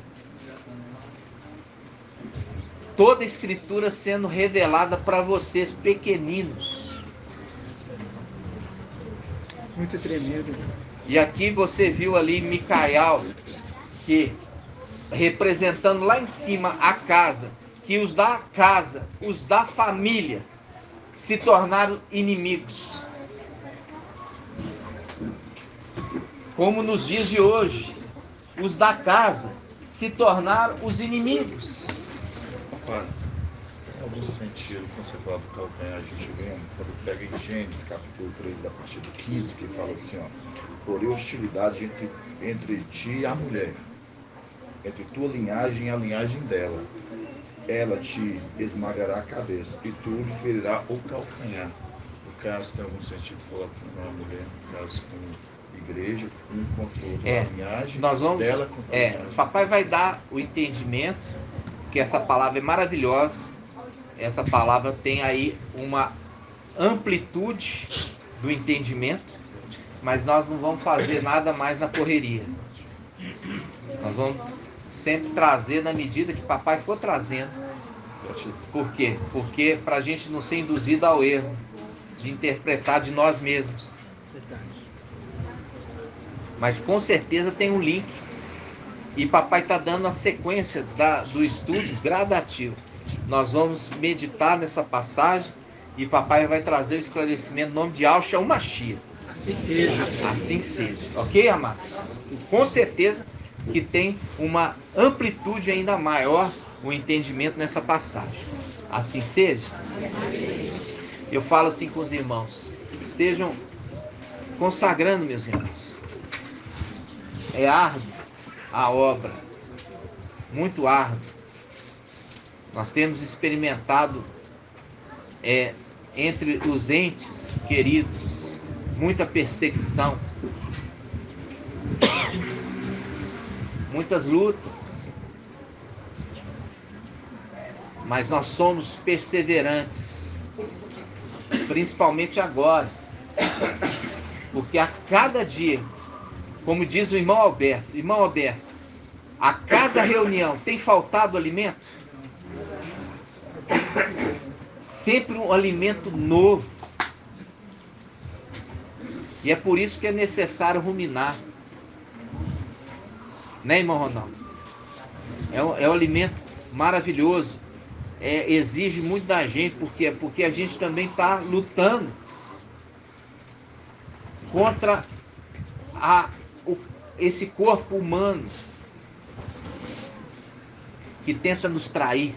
Toda a escritura sendo revelada para vocês pequeninos. Muito tremendo. E aqui você viu ali Micael, que representando lá em cima a casa, que os da casa, os da família, se tornaram inimigos. Como nos dias de hoje, os da casa se tornaram os inimigos. Papai, em algum sentido, quando você fala do calcanhar, a gente vê, quando pega em Gênesis, capítulo 3, da partir do 15, que fala assim, ó, porém hostilidade entre ti e a mulher, entre tua linhagem e a linhagem dela. Ela te esmagará a cabeça e tu lhe ferirá o calcanhar. No caso, tem algum sentido colocando uma mulher, no caso, com igreja, um contra o outro, a linhagem nós vamos, dela contra a linhagem. Papai vai dar o entendimento, que essa palavra é maravilhosa. Essa palavra tem aí uma amplitude do entendimento, mas nós não vamos fazer nada mais na correria. Nós vamos sempre trazer na medida que papai for trazendo. Por quê? Porque para a gente não ser induzido ao erro de interpretar de nós mesmos. Mas com certeza tem um link. E papai está dando a sequência do estudo gradativo. Nós vamos meditar nessa passagem e papai vai trazer o esclarecimento no nome de Yahshua Mashiach. Assim seja. Assim seja. Ok, amados? Com certeza que tem uma amplitude ainda maior o entendimento nessa passagem. Assim seja? Eu falo assim com os irmãos. Estejam consagrando, meus irmãos. É árduo a obra. Muito árduo. Nós temos experimentado entre os entes queridos muita perseguição, muitas lutas, mas nós somos perseverantes, principalmente agora, porque a cada dia, como diz o irmão Alberto, a cada reunião tem faltado alimento? Sempre um alimento novo. E é por isso que é necessário ruminar. Né, irmão Ronaldo? É um alimento maravilhoso. Exige muito da gente, porque a gente também está lutando contra esse corpo humano que tenta nos trair,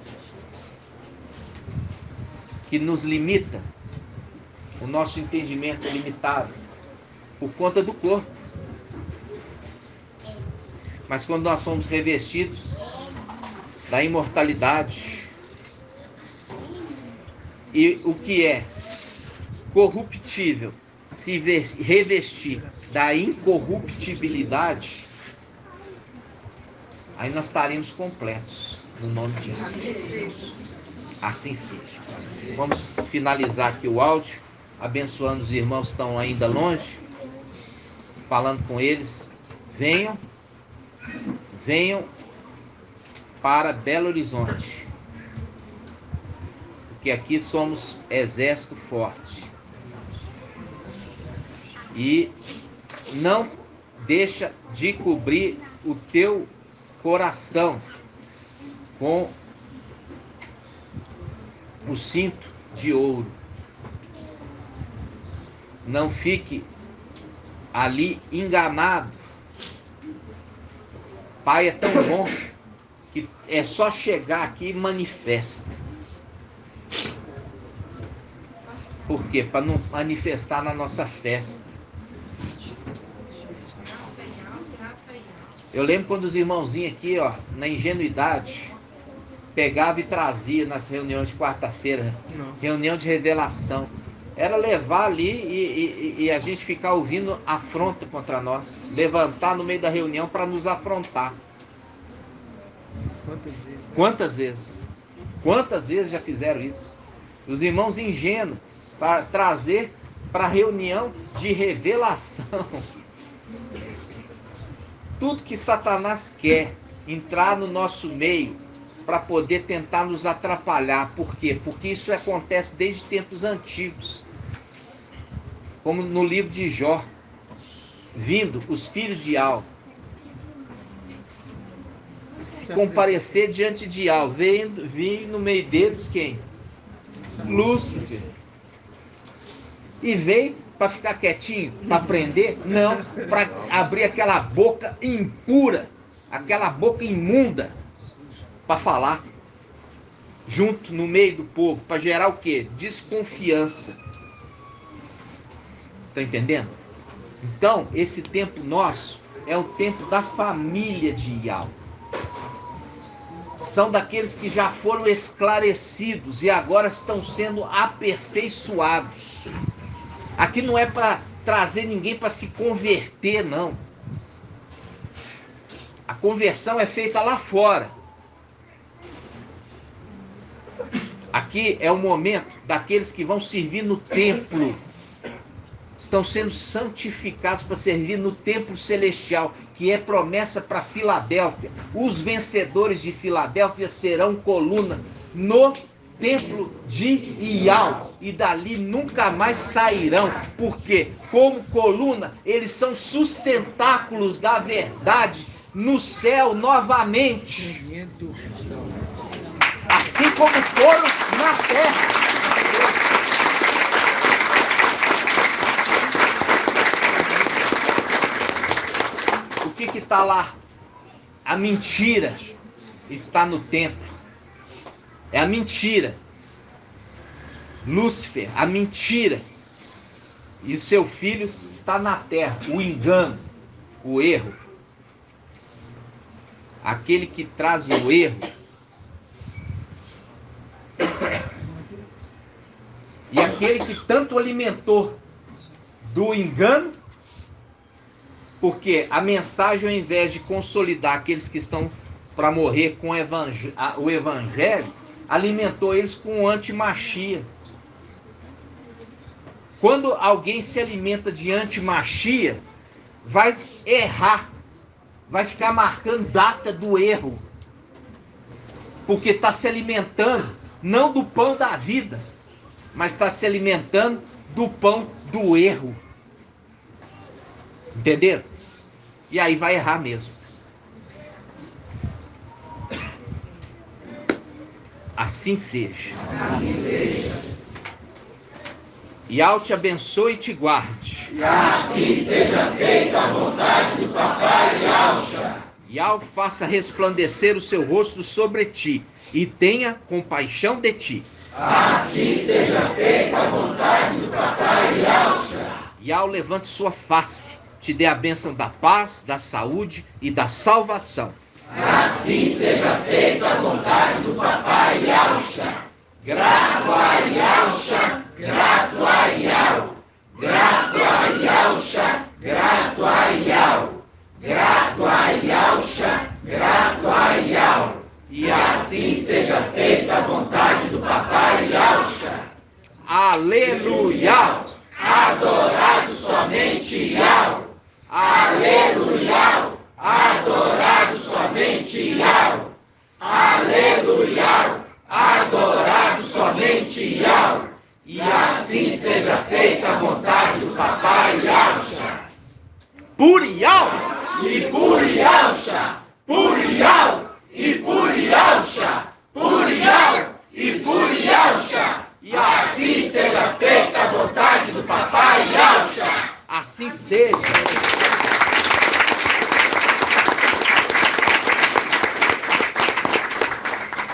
que nos limita. O nosso entendimento é limitado por conta do corpo. Mas quando nós somos revestidos da imortalidade, e o que é corruptível se revestir da incorruptibilidade, aí nós estaremos completos no nome de Jesus. Assim seja. Vamos finalizar aqui o áudio, abençoando os irmãos que estão ainda longe, falando com eles. Venham para Belo Horizonte, porque aqui somos exército forte. E não deixa de cobrir o teu coração com o cinto de ouro. Não fique ali enganado. Pai é tão bom que é só chegar aqui e manifesta. Por quê? Para não manifestar na nossa festa. Eu lembro quando os irmãozinhos aqui, ó, na ingenuidade, pegava e trazia nas reuniões de quarta-feira, reunião de revelação. Era levar ali e a gente ficar ouvindo afronta contra nós. Levantar no meio da reunião para nos afrontar. Quantas vezes? Né? Quantas vezes? Quantas vezes já fizeram isso? Os irmãos ingênuos, para trazer para a reunião de revelação. Tudo que Satanás quer entrar no nosso meio para poder tentar nos atrapalhar. Por quê? Porque isso acontece desde tempos antigos. Como no livro de Jó. Vindo os filhos de Al. Se comparecer diante de Al. Vem no meio deles quem? Lúcifer. E veio para ficar quietinho, para aprender? Não, para abrir aquela boca impura, aquela boca imunda, para falar, junto no meio do povo, para gerar o quê? Desconfiança. Tá entendendo? Então, esse tempo nosso é o tempo da família de Iau. São daqueles que já foram esclarecidos e agora estão sendo aperfeiçoados. Aqui não é para trazer ninguém para se converter, não. A conversão é feita lá fora. Aqui é o momento daqueles que vão servir no templo. Estão sendo santificados para servir no templo celestial, que é promessa para Filadélfia. Os vencedores de Filadélfia serão coluna no templo de Iau, e dali nunca mais sairão, porque como coluna eles são sustentáculos da verdade no céu novamente, assim como foram na terra. O que está lá? A mentira está no templo. É a mentira. Lúcifer, a mentira. E seu filho está na terra. O engano, o erro. Aquele que traz o erro. E aquele que tanto alimentou do engano, porque a mensagem, ao invés de consolidar aqueles que estão para morrer com o evangelho, alimentou eles com o antimachia. Quando alguém se alimenta de antimachia, vai errar, vai ficar marcando data do erro, porque está se alimentando não do pão da vida, mas está se alimentando do pão do erro. Entenderam? E aí vai errar mesmo. Assim seja. Assim seja. Iau te abençoe e te guarde. E assim seja feita a vontade do papai Yaucha. Iau faça resplandecer o seu rosto sobre ti e tenha compaixão de ti. Assim seja feita a vontade do papai Yaucha. Iau levante sua face, te dê a bênção da paz, da saúde e da salvação. Assim seja feita a vontade do papai Yaucha. Grato a Yaucha, grato a Iau. Grato a Yaucha, grato a Iau. Grato a Yaucha, grato a Iau. E assim seja feita a vontade do papai Yaucha. Aleluia! Adorado somente Iau. Aleluia! Adorado somente Iau. Aleluia! Adorado somente Iau. E assim seja feita a vontade do papai Yaucha. Por Iau! E por Yaucha! Por Iau! E por Yaucha! Por Iau! E por Yaucha! E assim seja feita a vontade do papai Yaucha. Assim seja.